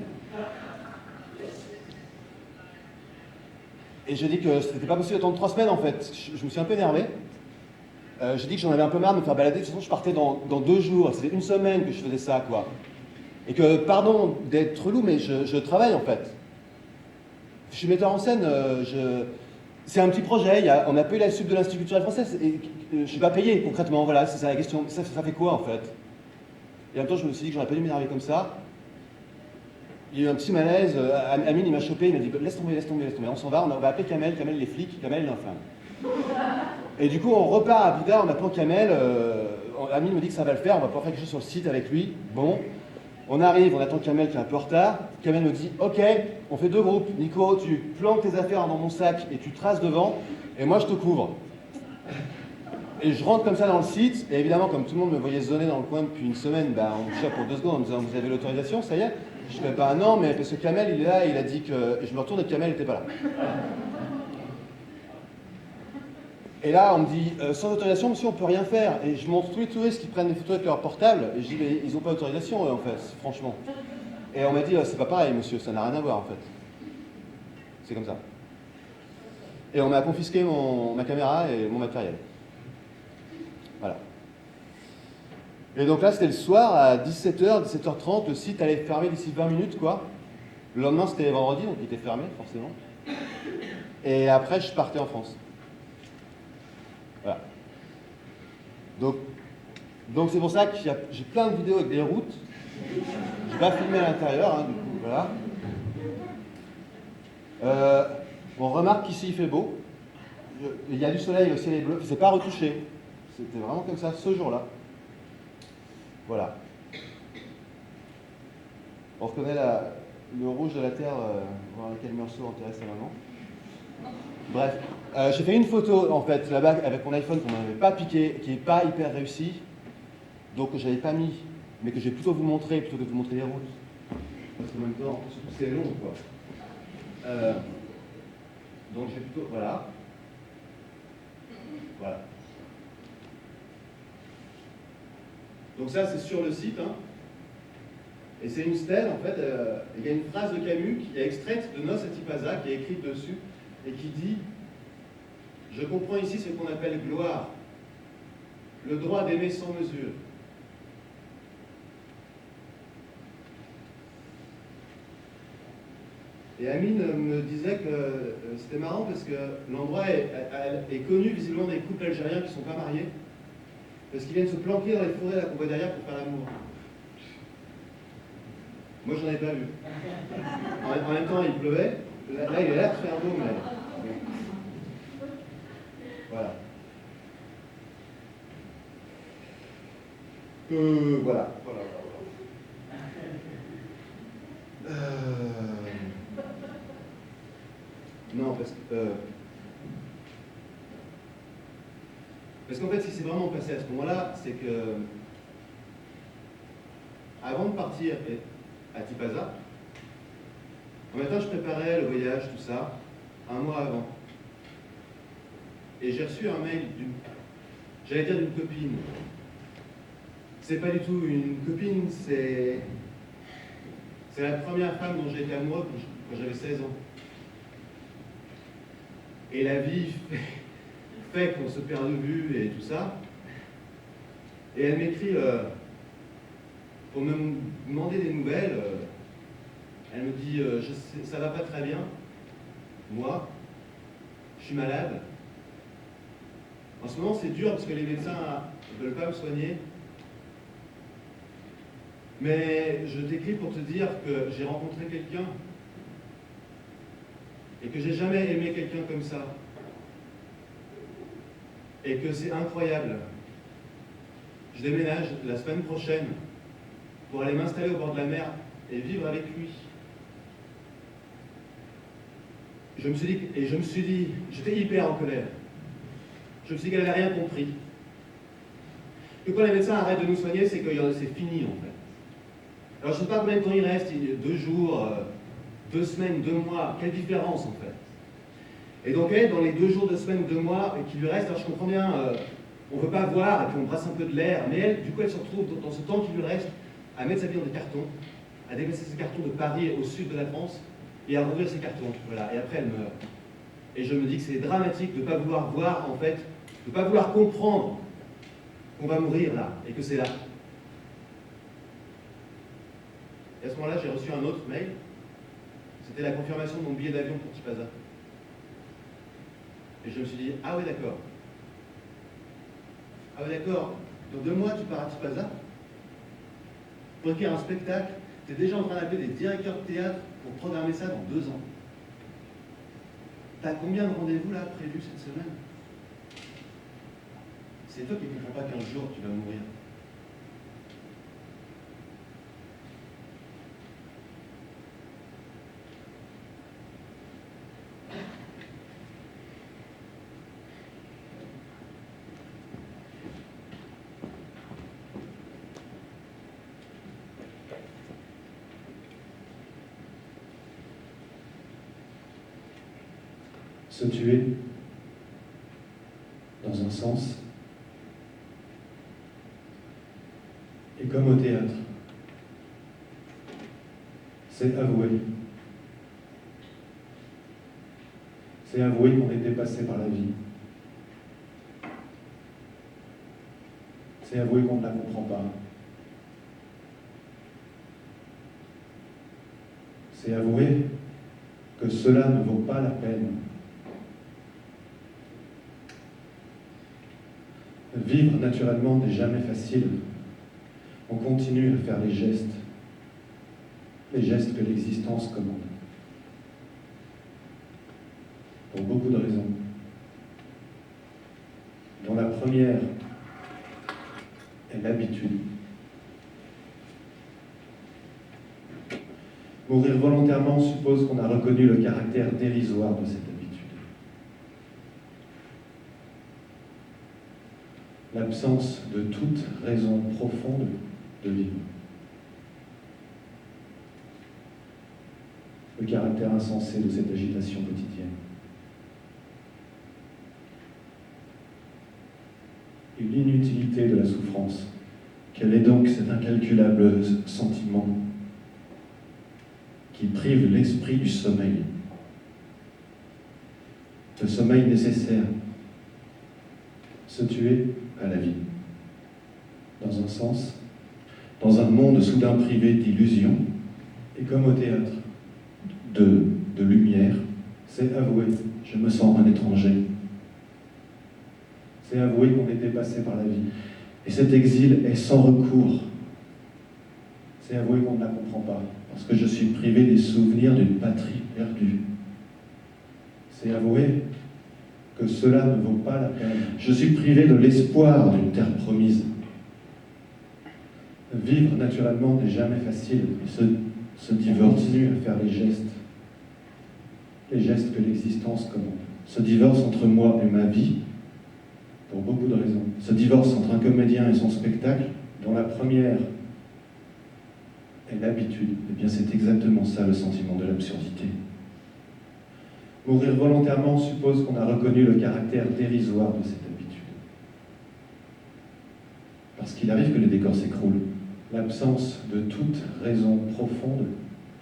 Et j'ai dit que c'était pas possible d'attendre 3 semaines en fait. Je me suis un peu énervé. J'ai dit que j'en avais un peu marre de me faire balader. De toute façon, je partais dans 2 jours. C'était 1 semaine que je faisais ça, quoi. Et que, pardon d'être relou, mais je travaille en fait. Je suis metteur en scène. C'est un petit projet. On a payé la sub de l'Institut culturel français. Et je suis pas payé concrètement. Voilà, c'est ça la question. Ça fait quoi en fait? Et en même temps, je me suis dit que j'aurais pas dû m'énerver comme ça. Il y a eu un petit malaise, Amine il m'a chopé, il m'a dit laisse tomber, on s'en va, on va appeler Kamel, les flics, Kamel il est infâme. Et du coup on repart à Bida, on apprend Kamel, Amine me dit que ça va le faire, on va pouvoir faire quelque chose sur le site avec lui. Bon, on arrive, on attend Kamel qui est un peu en retard, Kamel me dit ok, on fait 2 groupes, Nico tu planques tes affaires dans mon sac et tu traces devant, et moi je te couvre. Et je rentre comme ça dans le site, et évidemment comme tout le monde me voyait zoner dans le coin depuis 1 semaine, on me chope pour 2 secondes en me disant vous avez l'autorisation, ça y est? Je ne fais pas un an, mais parce que Kamel, il est là, il a dit que... Et je me retourne et Kamel n'était pas là. Et là, on me dit, sans autorisation, monsieur, on ne peut rien faire. Et je montre tous les touristes qui prennent des photos avec leur portable, et je dis, mais ils n'ont pas d'autorisation, en fait, franchement. Et on m'a dit, c'est pas pareil, monsieur, ça n'a rien à voir, en fait. C'est comme ça. Et on m'a confisqué ma caméra et mon matériel. Voilà. Et donc là, c'était le soir, à 17h, 17h30, le site allait fermer d'ici 20 minutes, quoi. Le lendemain, c'était vendredi, donc il était fermé, forcément. Et après, je partais en France. Voilà. Donc c'est pour ça que j'ai plein de vidéos avec des routes. Je vais pas filmer à l'intérieur, hein, du coup, voilà. On remarque qu'ici, il fait beau. Il y a du soleil, le ciel est bleu. C'est pas retouché. C'était vraiment comme ça, ce jour-là. Voilà. On reconnaît le rouge de la terre voir lequel Meursault enterrait sa maman. Bref, j'ai fait une photo en fait là-bas avec mon iPhone qu'on m'avait pas piqué, qui n'est pas hyper réussi, donc que j'avais pas mis, mais que je vais plutôt vous montrer plutôt que de vous montrer les routes. Parce qu'en même temps, surtout c'est long quoi. Donc je vais plutôt. Voilà. Voilà. Donc ça, c'est sur le site. Hein. Et c'est une stèle, en fait. Il y a une phrase de Camus qui est extraite de Noces à Tipaza, qui est écrite dessus, et qui dit « Je comprends ici ce qu'on appelle gloire, le droit d'aimer sans mesure. » Et Amine me disait que c'était marrant parce que l'endroit est connu visiblement des couples algériens qui ne sont pas mariés. Parce qu'ils viennent se planquer dans les forêts là qu'on voit derrière pour faire l'amour. Moi, j'en ai pas vu. En même temps, il pleuvait. Là, il est là de faire beau, mais... Voilà. Voilà. Non, parce qu'en fait, ce qui s'est vraiment passé à ce moment-là, c'est que avant de partir à Tipaza, en même temps, je préparais le voyage, tout ça, un mois avant. et j'ai reçu un mail j'allais dire d'une copine. C'est pas du tout une copine, c'est la première femme dont j'ai été amoureux quand j'avais 16 ans. Et la vie fait qu'on se perd de vue et tout ça. Et elle m'écrit pour me demander des nouvelles. Elle me dit ça va pas très bien. Moi, je suis malade. En ce moment, c'est dur parce que les médecins ne veulent pas me soigner. Mais je t'écris pour te dire que j'ai rencontré quelqu'un et que j'ai jamais aimé quelqu'un comme ça. Et que c'est incroyable. Je déménage la semaine prochaine pour aller m'installer au bord de la mer et vivre avec lui. Je me suis dit, j'étais hyper en colère. Je me suis dit qu'elle n'avait rien compris. Que quand les médecins arrêtent de nous soigner, c'est que c'est fini en fait. Alors je ne sais pas combien de temps il reste, 2 jours, 2 semaines, 2 mois, quelle différence en fait. Et donc elle, dans les 2 jours, 2 semaines, 2 mois qui lui restent, alors je comprends bien, on ne veut pas voir, et puis on brasse un peu de l'air, mais elle, du coup, elle se retrouve dans ce temps qui lui reste à mettre sa vie dans des cartons, à déplacer ses cartons de Paris au sud de la France, et à rouvrir ses cartons, voilà, et après elle meurt. Et je me dis que c'est dramatique de ne pas vouloir voir, en fait, de ne pas vouloir comprendre qu'on va mourir là, et que c'est là. Et à ce moment-là, j'ai reçu un autre mail, c'était la confirmation de mon billet d'avion pour Tipaza. Et je me suis dit, ah oui d'accord. Ah oui d'accord, dans 2 mois tu pars à Tipaza pour écrire un spectacle, tu es déjà en train d'appeler des directeurs de théâtre pour programmer ça dans 2 ans. T'as combien de rendez-vous là prévus cette semaine? C'est toi qui ne comprends pas qu'un jour tu vas mourir. Se tuer, dans un sens, et comme au théâtre, c'est avouer. C'est avouer qu'on est dépassé par la vie. C'est avouer qu'on ne la comprend pas. C'est avouer que cela ne vaut pas la peine. Vivre naturellement n'est jamais facile. On continue à faire les gestes que l'existence commande. Pour beaucoup de raisons. Dont la première est l'habitude. Mourir volontairement suppose qu'on a reconnu le caractère dérisoire de cette habitude. L'absence de toute raison profonde de vivre. Le caractère insensé de cette agitation quotidienne. Et l'inutilité de la souffrance. Quel est donc cet incalculable sentiment qui prive l'esprit du sommeil? Le sommeil nécessaire. Se tuer à la vie. Dans un sens, dans un monde soudain privé d'illusions, et comme au théâtre, de lumière, c'est avouer, je me sens un étranger. C'est avouer qu'on est dépassé par la vie. Et cet exil est sans recours. C'est avouer qu'on ne la comprend pas, parce que je suis privé des souvenirs d'une patrie perdue. C'est avouer que cela ne vaut pas la peine. Je suis privé de l'espoir d'une terre promise. Vivre naturellement n'est jamais facile, et ce divorce continue à faire les gestes que l'existence commande. Ce divorce entre moi et ma vie, pour beaucoup de raisons. Ce divorce entre un comédien et son spectacle, dont la première est l'habitude. Eh bien, c'est exactement ça le sentiment de l'absurdité. Mourir volontairement suppose qu'on a reconnu le caractère dérisoire de cette habitude. Parce qu'il arrive que les décors s'écroulent. L'absence de toute raison profonde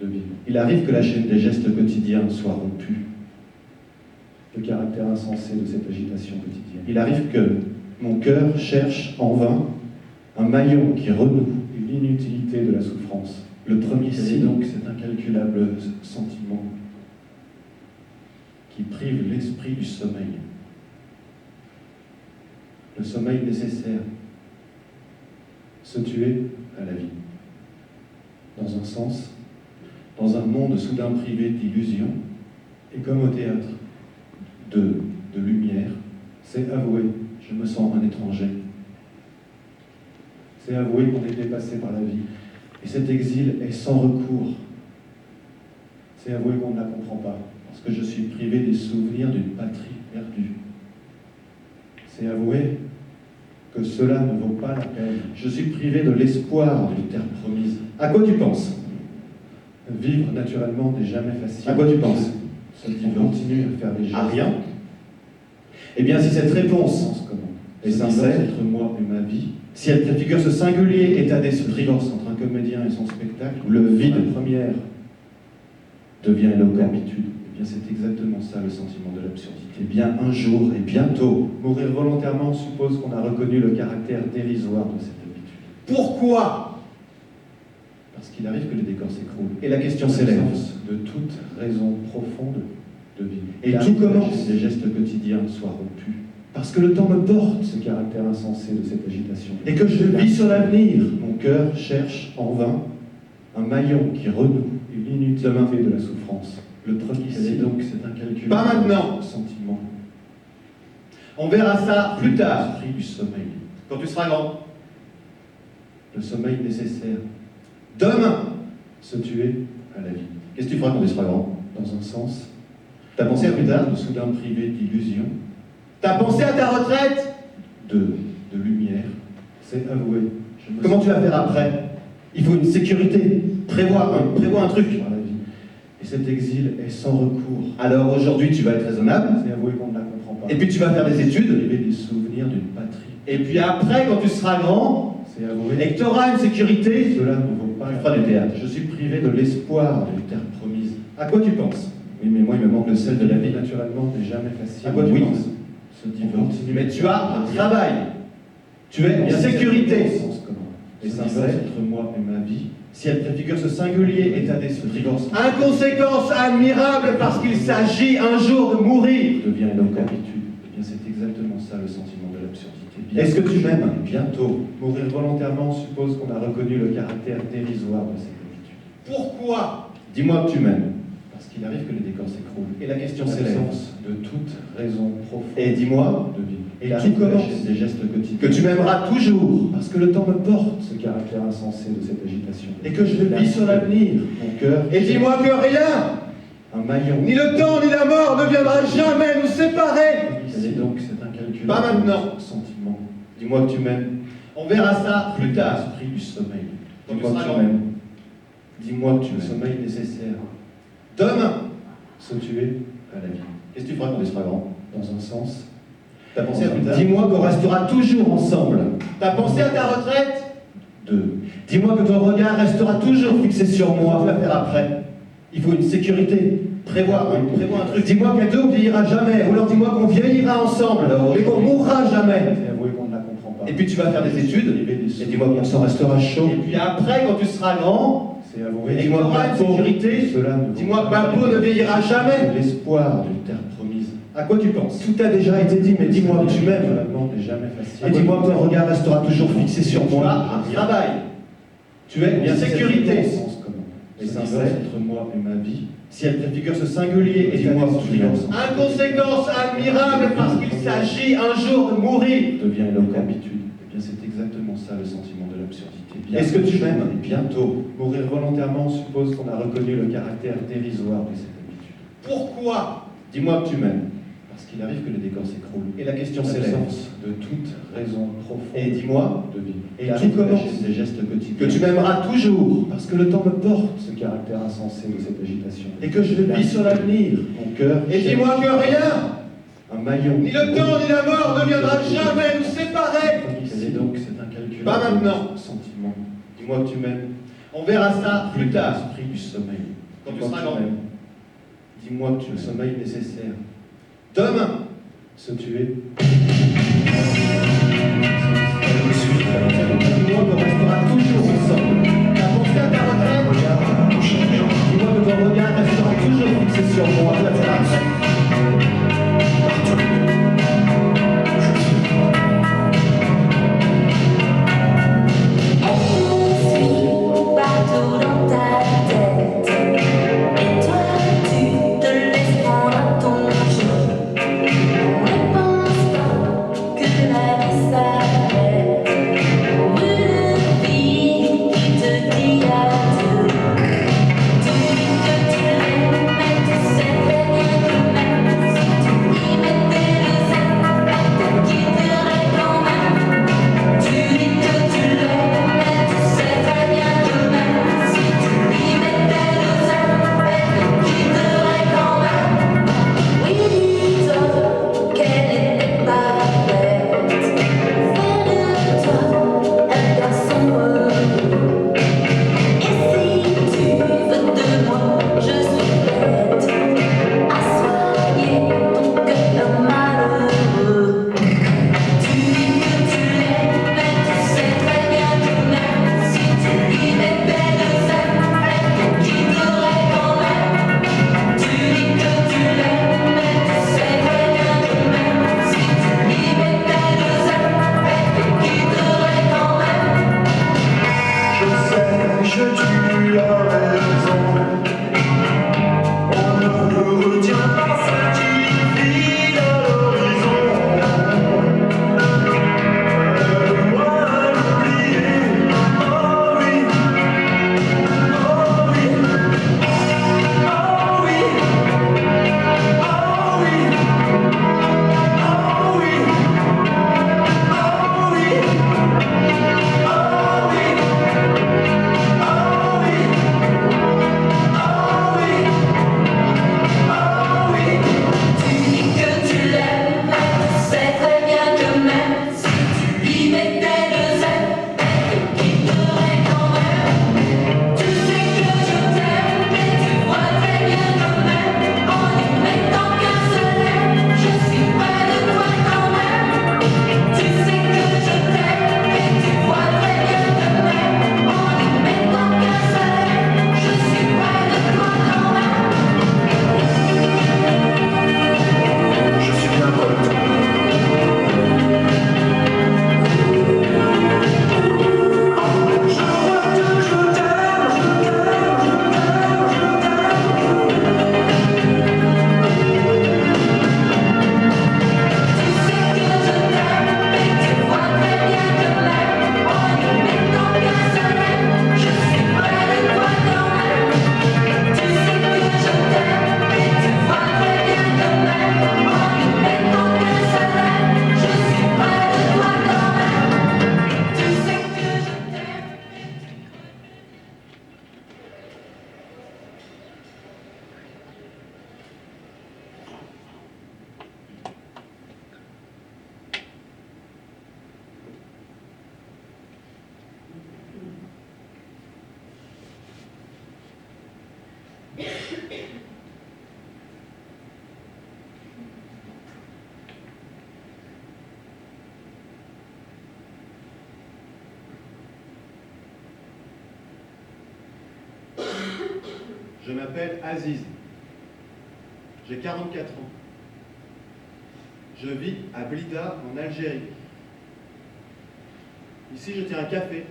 de vivre. Il arrive que la chaîne des gestes quotidiens soit rompue. Le caractère insensé de cette agitation quotidienne. Il arrive que mon cœur cherche en vain un maillon qui renoue. Et l'inutilité de la souffrance. Le premier C'est signe, donc cet incalculable sentiment qui prive l'esprit du sommeil. Le sommeil nécessaire. se tuer à la vie. Dans un sens, dans un monde soudain privé d'illusions, et comme au théâtre, de lumière, c'est avouer, je me sens un étranger. C'est avouer qu'on est dépassé par la vie. Et cet exil est sans recours. C'est avouer qu'on ne la comprend pas, parce que je suis privé des souvenirs d'une patrie perdue. C'est avouer que cela ne vaut pas la peine. Je suis privé de l'espoir d'une terre promise. À quoi tu penses? Vivre naturellement n'est jamais facile. À quoi tu penses? On continue à faire des gestes. À rien? Eh bien, si cette réponse est sincère, entre moi et ma vie, si elle préfigure ce singulier état d'esprit, divorce entre un comédien et son spectacle, le vide la première devient éloquent. habitude, eh bien c'est exactement ça le sentiment de l'absurdité. Eh bien, un jour et bientôt. Mourir volontairement suppose qu'on a reconnu le caractère dérisoire de cette habitude. Pourquoi? Parce qu'il arrive que les décors s'écroulent. Et la question s'élève. L'absence de toute raison profonde de vie. Et Il tout arrive que commence. les gestes quotidiens soient rompus. Parce que le temps me porte Ce caractère insensé de cette agitation. et que je vis sur l'avenir. Mon cœur cherche en vain un maillon qui renoue et l'inutilité de la souffrance. Le premier C'est signe. donc cet incalculable Pas maintenant. sentiment. On verra ça plus tard, L'esprit du sommeil. quand tu seras grand. Le sommeil nécessaire. Demain, Se tuer à la vie. qu'est-ce que tu feras quand tu seras grand? Dans un sens, T'as pensé à plus tard? de soudain privé d'illusions, T'as pensé à ta retraite? de lumière, c'est avouer. Je me Comment sens tu vas faire après? Il faut une sécurité. Prévois un truc. par la vie. Et cet exil est sans recours. Alors aujourd'hui, tu vas être raisonnable. C'est avouer qu'on ne la comprend pas. Et puis tu vas faire des études. Privé des souvenirs d'une patrie. Et puis après, quand tu seras grand C'est avouer et que tu auras une sécurité, cela ne vaut pas tu la feras du peine. théâtre. Je suis privé de l'espoir d'une terre promise. À quoi tu penses? Oui, mais moi, il me manque le sel de la vie. Naturellement, n'est jamais facile. À quoi tu Oui. penses? Se On divorce. continue. Mais tu as un travail. Tu es en Bien, sécurité. c'est sens commun. Et Se sincère. divorce entre moi et ma vie. Si elle préfigure ce singulier état d'esprit, Divorce. inconséquence admirable parce qu'il s'agit un jour de mourir. Devient éloquent. Habitude. Eh bien, c'est exactement ça le sentiment de l'absurdité. Bien Est-ce que tu m'aimes? Bientôt. Mourir volontairement suppose qu'on a reconnu le caractère dérisoire de cette habitude. Pourquoi? Dis-moi que tu m'aimes. Parce qu'il arrive que les décors s'écroulent. Et la question s'élève. L'absence de toute raison profonde Et dis-moi de vie. et Il tout arrive que la commence. chaîne des gestes quotidiens. que tu m'aimeras toujours Parce que le temps me porte. Ce caractère insensé de cette agitation. et que je vis sur l'avenir. Mon cœur. Et dis-moi que rien, Un maillon. ni le temps ni la mort ne viendra jamais nous séparer. C'est donc cet incalculable Pas maintenant. sentiment. Dis-moi que tu m'aimes. On verra ça plus tard. L'esprit du sommeil. Quand tu Dis-moi seras que tu grand. m'aimes. Dis-moi que tu Le m'aimes. sommeil nécessaire. Demain, Se tuer à la vie. qu'est-ce que tu feras quand tu seras grand? Dans un sens, T'as pensé à plus tard? Dis-moi qu'on restera toujours ensemble. T'as pensé à ta retraite? Dis-moi que ton regard restera toujours fixé sur moi. Tu vas faire après. Il faut une sécurité. Prévois un truc. Dis-moi qu'à deux on vieillira jamais. Ou alors dis-moi qu'on vieillira ensemble. Mais qu'on mourra jamais. c'est avouer qu'on ne la comprend pas. Et puis tu vas faire des études. Et dis-moi qu'on s'en restera chaud. Et puis après, quand tu seras grand, C'est avouer et que tu auras une sécurité, cela ne dis-moi que ma peau ne vieillira jamais. l'espoir d'une terre promise. À quoi tu penses? Tout a déjà été dit, mais dis-moi que tu m'aimes. Finalement, n'est jamais facile. Et dis-moi que ton regard restera toujours fixé sur moi. Un travail. Tu es Bien, en sécurité. Sens commun. Et Et sincère. entre moi et ma vie. Si elle préfigure ce singulier, et dis-moi que tu m'aimes. Inconséquence admirable parce qu'il s'agit un jour de mourir. Devient éloquent. Habitude. Eh bien, c'est exactement ça le sentiment de l'absurdité. Est-ce que tu m'aimes? Bientôt. Mourir volontairement suppose qu'on a reconnu le caractère dérisoire de cette habitude. Pourquoi? Dis-moi que tu m'aimes. parce qu'il arrive que le décor s'écroule. Et la question En s'élève. l'absence de toute raison profonde Et dis-moi, de vie. et Il tout arrive que la commence, chaîne des gestes quotidiens, que tu m'aimeras toujours, Parce que le temps me porte ce caractère insensé de cette agitation. et que je vis sur l'avenir. Mon cœur. Et dis-moi que rien, Un maillon. ni le temps ni la mort ne viendra jamais nous séparer. Et donc c'est incalculable. Pas maintenant. Sentiment. Dis-moi que tu m'aimes. On verra ça plus tard. L'esprit du sommeil. Quand tu Dis-moi seras que grand. m'aimes. Dis-moi que tu le sommeil nécessaire. Demain. Se tuer. Dis-moi qu'on restera toujours ensemble. T'as pensé à ta retraite? Dis-moi que ton regard restera toujours fixé sur moi. Ça sera après. Partout dans ta tête, et toi tu te laisses prendre à ton jeu. Ne pense pas que la vie s'arrête pour une fille qui te dit adieu. Tu dis que tu l'aimes, mais tu sais très bien que même si tu y mettais le zèle, elle te quitterait quand même. Tu dis que tu l'aimes, mais tu sais très bien que même si tu y mettais le zèle, elle te quitterait quand même. Oui, dis-toi qu'elle est parfaite. Fais de toi un garçon heureux. Et si tu veux de moi, je suis prête à soigner ton cœur malheureux. Tu dis que tu l'aimes, mais tu sais très bien que même si tu y mettais le zèle, elle te quitterait quand même. Tu dis que tu l'aimes, mais tu sais très bien que même si tu y mettais le zèle, elle te quitterait quand même. Je sais, tu as raison. On ne retient pas ce qui vit à l'horizon. Aide-moi à l'oublier. Oh oui, oh oui, oh oui, oh oui, oh oui, oh oui, oh oui. Tu dis que tu l'aimes, mais tu sais très bien que même si tu y mettais le zèle, elle te quitterait quand même. Tu sais que je t'aime, mais tu vois très bien que même en y mettant qu'un seul aime, je suis près de toi quand même. Tu sais que je t'aime, mais tu vois très bien que même en y mettant qu'un seul aime, je suis près de toi quand même. Je suis bien pote. Je vois que je t'aime, Tu sais que je t'aime, mais tu vois très bien que même en y mettant qu'un seul aime, je suis près de toi quand même. Tu sais que je t'aime, mais tu vois très bien que même en y mettant qu'un seul aime, je suis près de toi quand même. Tu sais que je t'aime, mais tu Je m'appelle Aziz. J'ai 44 ans. Je vis à Blida, en Algérie. Ici, je tiens un café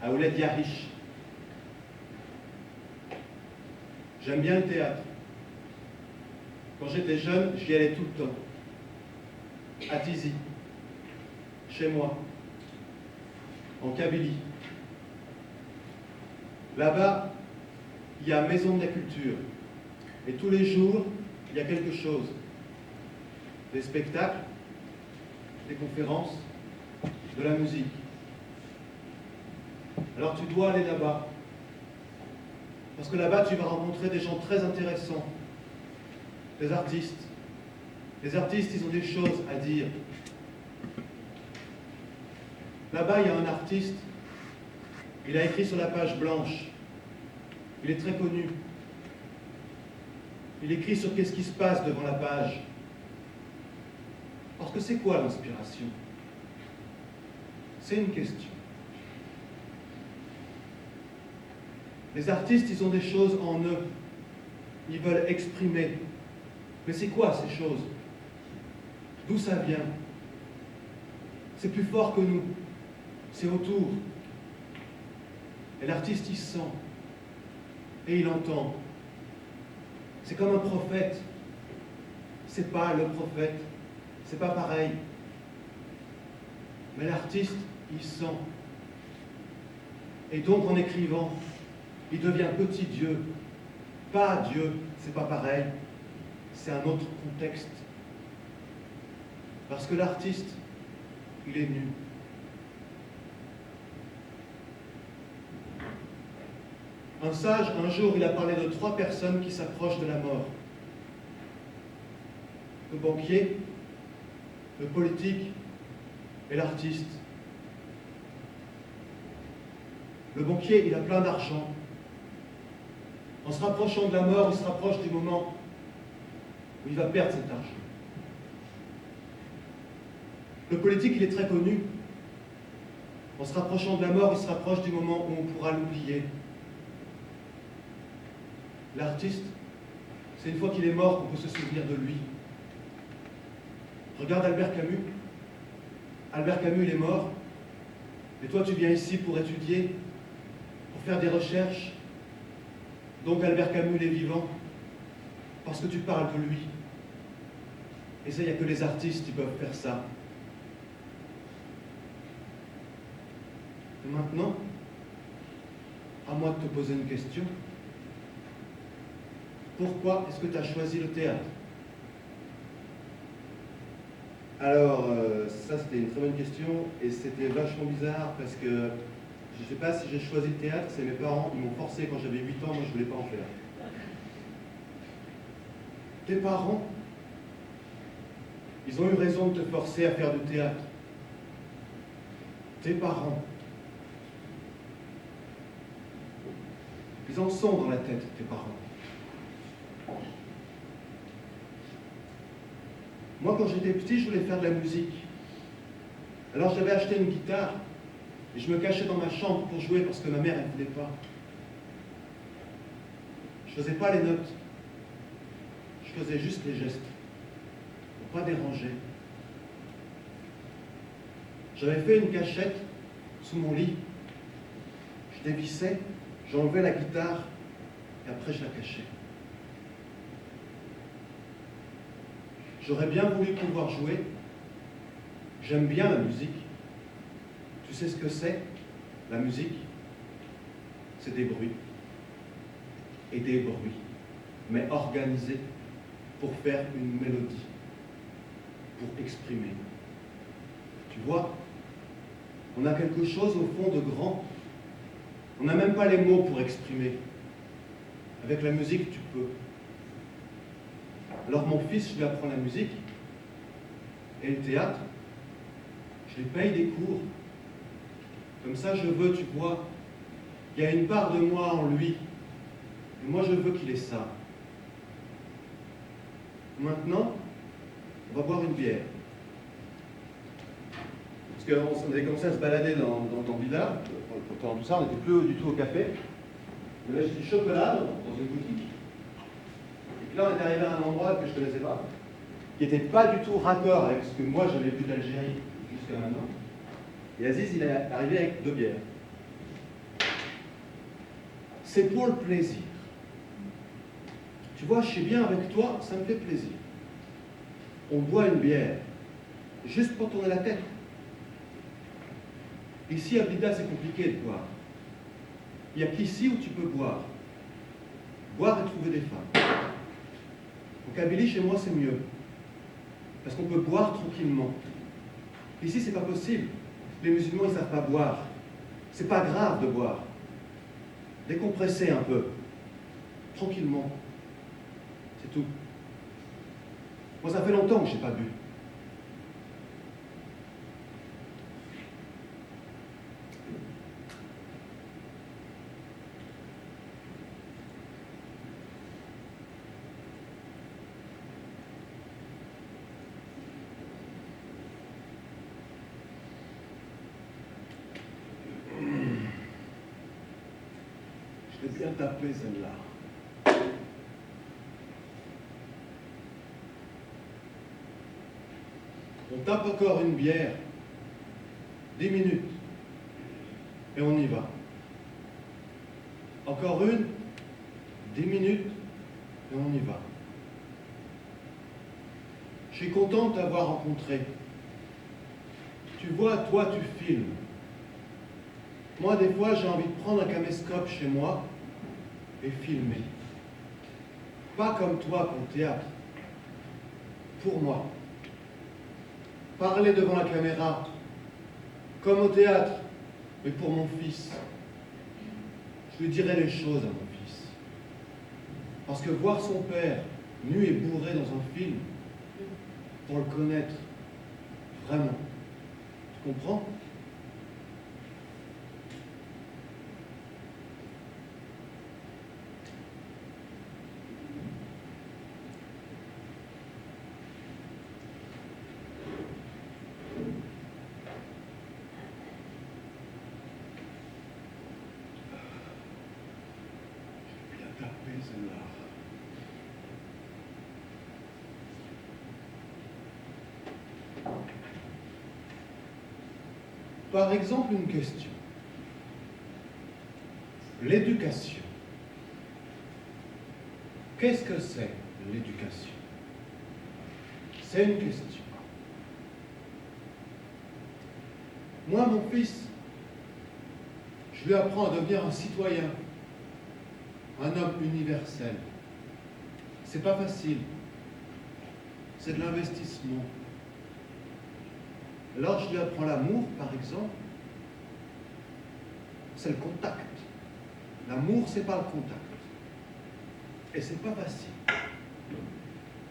à Ouled Yahish. J'aime bien le théâtre. Quand j'étais jeune, j'y allais tout le temps. À Tizi, chez moi, en Kabylie. Là-bas, il y a Maison de la Culture. Et tous les jours, il y a quelque chose. des spectacles, des conférences, de la musique. Alors tu dois aller là-bas. Parce que là-bas, tu vas rencontrer des gens très intéressants, des artistes. Les artistes, ils ont des choses à dire. Là-bas, il y a un artiste, il a écrit sur la page blanche. Il est très connu. Il écrit sur qu'est-ce qui se passe devant la page. Parce que c'est quoi l'inspiration? C'est une question. Les artistes, ils ont des choses en eux. Ils veulent exprimer. Mais c'est quoi ces choses? D'où ça vient? C'est plus fort que nous. C'est autour. Et l'artiste, il sent. Et il entend. C'est comme un prophète. C'est pas le prophète. C'est pas pareil. Mais l'artiste, il sent. Et donc, en écrivant, il devient petit Dieu. Pas Dieu, c'est pas pareil. C'est un autre contexte. Parce que l'artiste, il est nu. Un sage, un jour, il a parlé de 3 personnes qui s'approchent de la mort. Le banquier, le politique et l'artiste. Le banquier, il a plein d'argent. En se rapprochant de la mort, il se rapproche du moment où il va perdre cet argent. Le politique, il est très connu. En se rapprochant de la mort, il se rapproche du moment où on pourra l'oublier. L'artiste, c'est une fois qu'il est mort qu'on peut se souvenir de lui. Regarde Albert Camus. Albert Camus, il est mort. Et toi, tu viens ici pour étudier, pour faire des recherches. Donc Albert Camus, il est vivant, parce que tu parles de lui. Et ça, il n'y a que les artistes qui peuvent faire ça. Et maintenant, à moi de te poser une question. Pourquoi est-ce que tu as choisi le théâtre? Alors, ça c'était une très bonne question, et c'était vachement bizarre, parce que je ne sais pas si j'ai choisi le théâtre, c'est mes parents, ils m'ont forcé quand j'avais 8 ans, moi je ne voulais pas en faire. Tes parents, ils ont eu raison de te forcer à faire du théâtre. Tes parents, ils en sont dans la tête, tes parents. Moi, quand j'étais petit, je voulais faire de la musique. Alors j'avais acheté une guitare, et je me cachais dans ma chambre pour jouer parce que ma mère, elle ne voulait pas. Je ne faisais pas les notes. Je faisais juste les gestes, pour pas déranger. J'avais fait une cachette sous mon lit. Je dévissais, j'enlevais la guitare, et après je la cachais. J'aurais bien voulu pouvoir jouer. J'aime bien la musique. Tu sais ce que c'est, la musique? C'est des bruits. Et des bruits, mais organisés pour faire une mélodie, pour exprimer. Tu vois, on a quelque chose au fond de grand. On n'a même pas les mots pour exprimer. Avec la musique, tu peux. Alors mon fils, je lui apprends la musique et le théâtre. Je lui paye des cours. Comme ça, je veux, tu vois, il y a une part de moi en lui. Et moi, je veux qu'il ait ça. Maintenant, on va boire une bière. Parce qu'on avait commencé à se balader dans le village, pendant tout ça, on n'était plus du tout au café. On avait acheté du chocolat dans une boutique. Et puis là, on est arrivé à un endroit que je ne connaissais pas, qui n'était pas du tout raccord avec ce que moi j'avais vu d'Algérie jusqu'à maintenant. Et Aziz, il est arrivé avec 2 bières. C'est pour le plaisir. Tu vois, je suis bien avec toi, ça me fait plaisir. On boit une bière, juste pour tourner la tête. Ici, à Blida, c'est compliqué de boire. Il n'y a qu'ici où tu peux boire. Boire et trouver des femmes. En Kabylie, chez moi, c'est mieux. Parce qu'on peut boire tranquillement. Ici, c'est pas possible. Les musulmans, ils savent pas boire. C'est pas grave de boire. Décompresser un peu. Tranquillement. C'est tout. Moi, ça fait longtemps que j'ai pas bu. Je l'ai bien tapé celle-là. On tape encore une bière, 10 minutes, et on y va. Encore une, 10 minutes, et on y va. Je suis content de t'avoir rencontré. Tu vois, toi, tu filmes. Moi, des fois, j'ai envie de prendre un caméscope chez moi et filmer. Pas comme toi, pour le théâtre. Pour moi. Parler devant la caméra, comme au théâtre, mais pour mon fils. Je lui dirai les choses à mon fils. Parce que voir son père nu et bourré dans un film, pour le connaître, vraiment, tu comprends ? Celle-là. Par exemple, une question. L'éducation. Qu'est-ce que c'est l'éducation? C'est une question. Moi, mon fils, je lui apprends à devenir un citoyen. Un homme universel. C'est pas facile. C'est de l'investissement. Alors je lui apprends l'amour, par exemple. C'est le contact. L'amour, c'est pas le contact. Et c'est pas facile.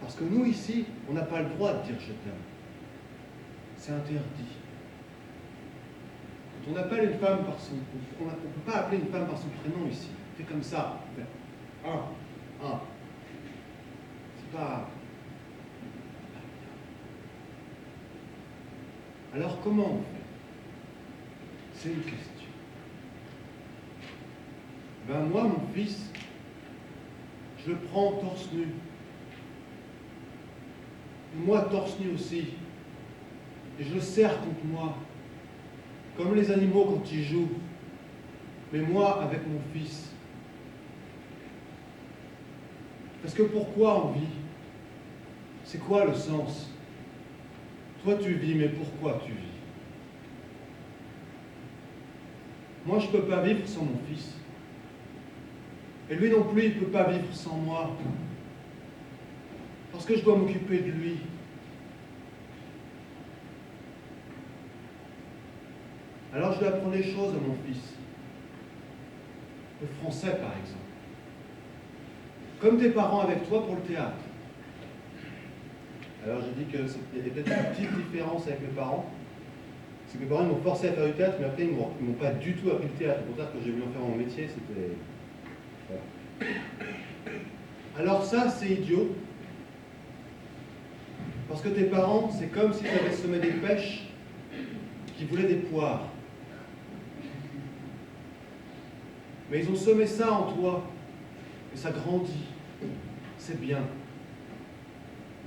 Parce que nous, ici, on n'a pas le droit de dire je t'aime. C'est interdit. Quand on appelle une femme par son... On ne peut pas appeler une femme par son prénom ici. C'est comme ça. C'est pas... Alors comment on fait? C'est une question. Ben moi, mon fils, je le prends torse nu. Moi, torse nu aussi. Et je le serre contre moi. Comme les animaux quand ils jouent. Mais moi, avec mon fils. Parce que pourquoi on vit? C'est quoi le sens? Toi tu vis, mais pourquoi tu vis? Moi je ne peux pas vivre sans mon fils. Et lui non plus, il ne peut pas vivre sans moi. Parce que je dois m'occuper de lui. Alors je lui apprends les choses à mon fils. Le français par exemple. Comme tes parents avec toi pour le théâtre. Alors j'ai dit qu'il y avait peut-être une petite différence avec mes parents. C'est que mes parents m'ont forcé à faire du théâtre, mais après ils m'ont pas du tout appris le théâtre. Au contraire, quand j'ai voulu en faire mon métier, c'était... Voilà. Alors ça, c'est idiot. Parce que tes parents, c'est comme si tu avais semé des pêches qui voulaient des poires. Mais ils ont semé ça en toi. Et ça grandit. C'est bien.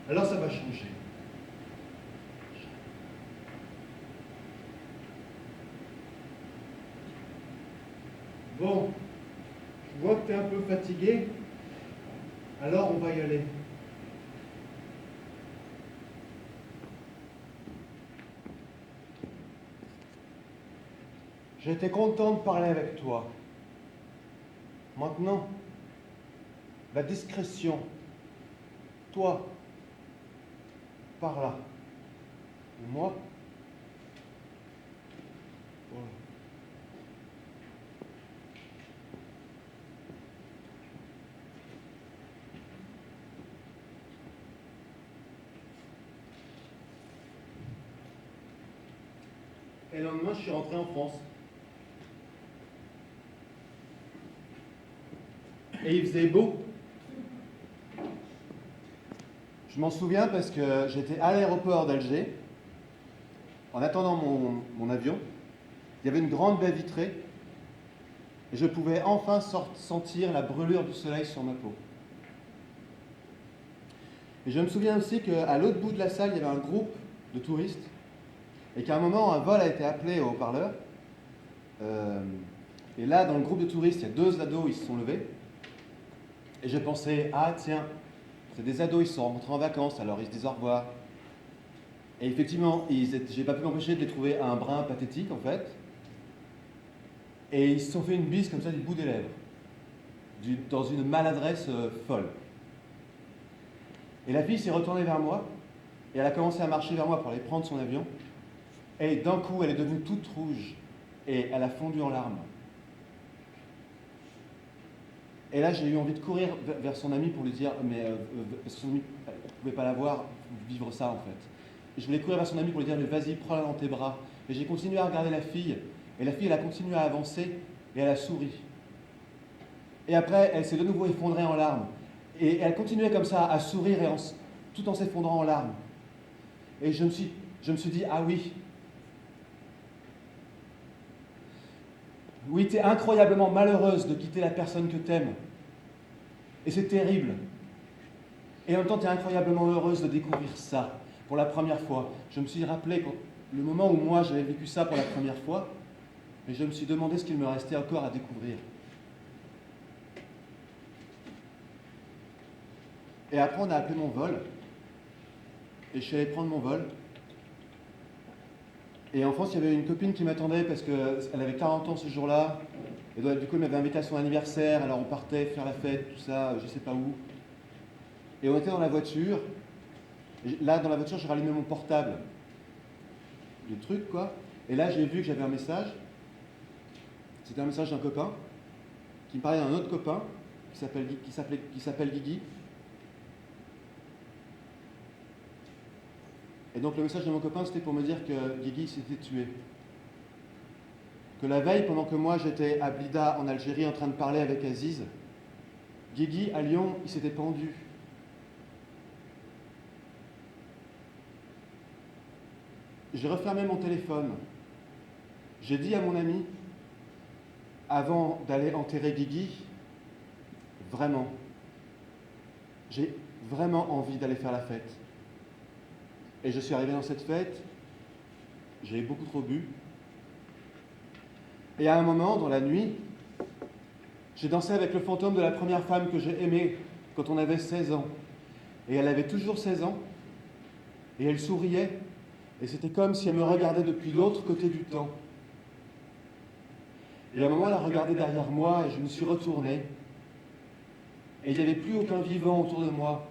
Alors ça va changer. Bon, je vois que tu es un peu fatigué. Alors on va y aller. J'étais content de parler avec toi. Maintenant, la discrétion. Toi, par là. Et moi, voilà. Et le lendemain, je suis rentré en France. Et il faisait beau. Je m'en souviens parce que j'étais à l'aéroport d'Alger, en attendant mon avion. Il y avait une grande baie vitrée et je pouvais enfin sentir la brûlure du soleil sur ma peau. Et je me souviens aussi qu'à l'autre bout de la salle, il y avait un groupe de touristes et qu'à un moment, un vol a été appelé au haut-parleur. Et là, dans le groupe de touristes, il y a 2 ados, ils se sont levés. Et je pensais, ah tiens, c'est des ados, ils sont rentrés en vacances, alors ils se disent au revoir. Et effectivement, j'ai pas pu m'empêcher de les trouver un brin pathétique en fait. Et ils se sont fait une bise comme ça du bout des lèvres, dans une maladresse folle. Et la fille s'est retournée vers moi, et elle a commencé à marcher vers moi pour aller prendre son avion. Et d'un coup, elle est devenue toute rouge, et elle a fondu en larmes. Et là, j'ai eu envie de courir vers son ami pour lui dire, mais son ami, elle ne pouvait pas la voir vivre ça en fait. Et je voulais courir vers son ami pour lui dire, mais vas-y, prends-la dans tes bras. Et j'ai continué à regarder la fille, et la fille, elle a continué à avancer, et elle a souri. Et après, elle s'est de nouveau effondrée en larmes. Et elle continuait comme ça à sourire, tout en s'effondrant en larmes. Et je me suis dit, ah oui, oui, tu es incroyablement malheureuse de quitter la personne que tu aimes. Et c'est terrible. Et en même temps, tu es incroyablement heureuse de découvrir ça pour la première fois. Je me suis rappelé le moment où moi j'avais vécu ça pour la première fois, et je me suis demandé ce qu'il me restait encore à découvrir. Et après, on a appelé mon vol, et je suis allé prendre mon vol. Et en France, il y avait une copine qui m'attendait parce qu'elle avait 40 ans ce jour-là. Et donc, du coup, elle m'avait invité à son anniversaire. Alors, on partait faire la fête, tout ça, je sais pas où. Et on était dans la voiture. Et là, dans la voiture, j'ai rallumé mon portable. Le truc, quoi. Et là, j'ai vu que j'avais un message. C'était un message d'un copain qui me parlait d'un autre copain qui s'appelle Guigui. Et donc le message de mon copain, c'était pour me dire que Guigui s'était tué. Que la veille, pendant que moi j'étais à Blida, en Algérie, en train de parler avec Aziz, Guigui, à Lyon, il s'était pendu. J'ai refermé mon téléphone. J'ai dit à mon ami, avant d'aller enterrer Guigui, vraiment, j'ai vraiment envie d'aller faire la fête. Et je suis arrivé dans cette fête, j'ai beaucoup trop bu. Et à un moment, dans la nuit, j'ai dansé avec le fantôme de la première femme que j'ai aimée quand on avait 16 ans. Et elle avait toujours 16 ans, et elle souriait, et c'était comme si elle me regardait depuis l'autre côté du temps. Et à un moment, elle a regardé derrière moi, et je me suis retourné, et il n'y avait plus aucun vivant autour de moi.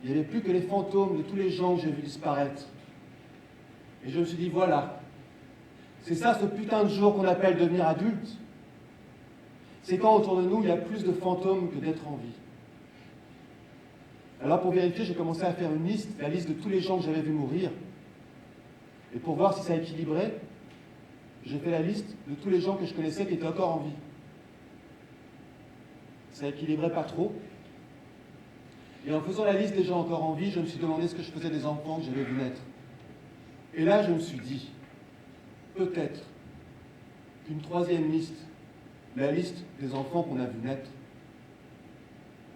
Il n'y avait plus que les fantômes de tous les gens que j'ai vus disparaître. Et je me suis dit, voilà, c'est ça ce putain de jour qu'on appelle devenir adulte. C'est quand autour de nous, il y a plus de fantômes que d'être en vie. Alors pour vérifier, j'ai commencé à faire une liste, la liste de tous les gens que j'avais vus mourir. Et pour voir si ça équilibrait, j'ai fait la liste de tous les gens que je connaissais qui étaient encore en vie. Ça équilibrait pas trop. Et en faisant la liste des gens encore en vie, je me suis demandé ce que je faisais des enfants que j'avais vus naître. Et là, je me suis dit, peut-être qu'une troisième liste, la liste des enfants qu'on a vus naître,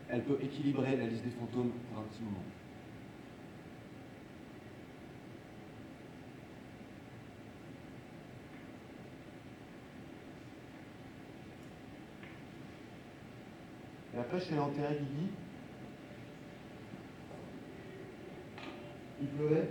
elle peut équilibrer la liste des fantômes pour un petit moment. Et après, je suis allé enterrer Guigui. Il pleuvait.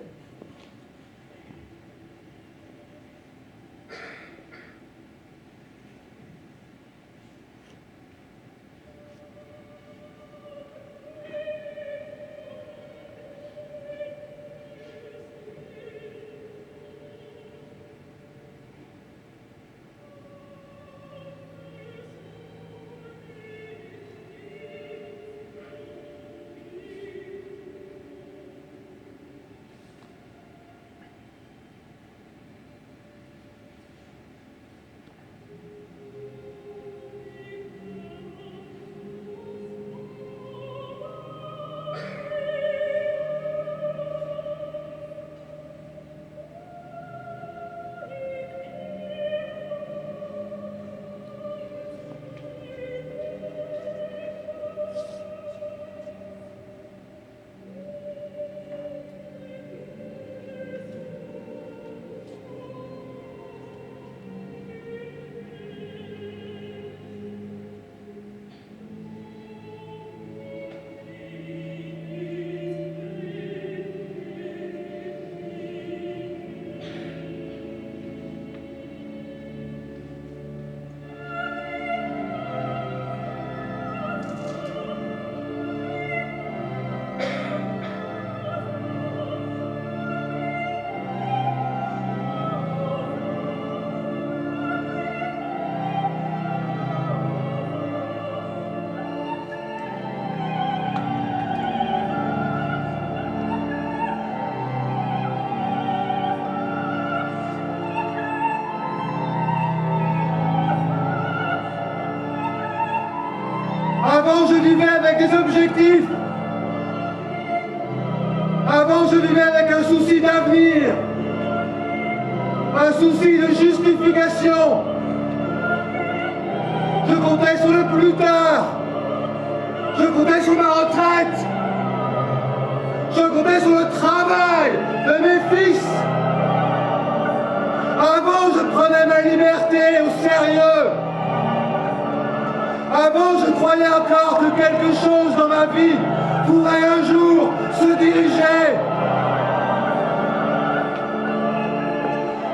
vivais avec des objectifs. Avant, je vivais avec un souci d'avenir, un souci de justification. Je comptais sur le plus tard. Je comptais sur ma retraite. Je comptais sur le travail de mes fils. Avant, je prenais ma liberté au sérieux. Avant, je croyais encore que quelque chose dans ma vie pourrait un jour se diriger.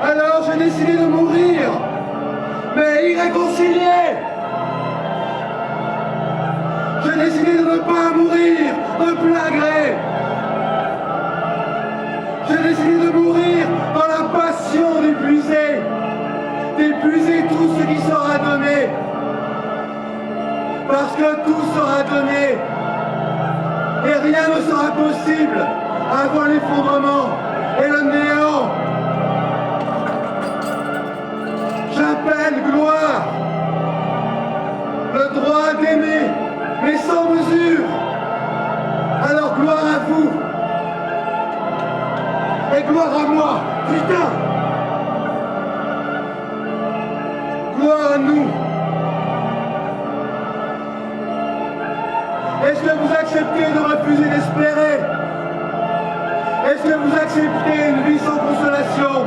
Alors, j'ai décidé de mourir, mais irréconcilié. J'ai décidé de ne pas mourir de plein gré. J'ai décidé de mourir dans la passion d'épuiser tout ce qui sera donné. Parce que tout sera donné. Et rien ne sera possible avant l'effondrement et le néant. J'appelle gloire, le droit d'aimer, mais sans mesure. Alors gloire à vous. Et gloire à moi, putain! Gloire à nous! Est-ce que vous acceptez de refuser d'espérer? Est-ce que vous acceptez une vie sans consolation?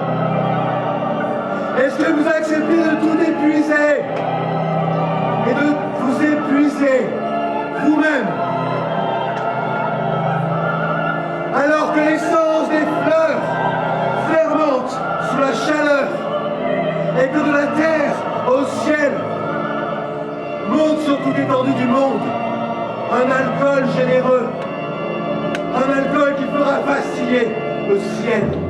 Est-ce que vous acceptez de tout épuiser et de vous épuiser vous-même? Alors que l'essence des fleurs fermente sous la chaleur et que de la terre au ciel monte sur toute l'étendue du monde un alcool généreux, un alcool qui fera vaciller le ciel.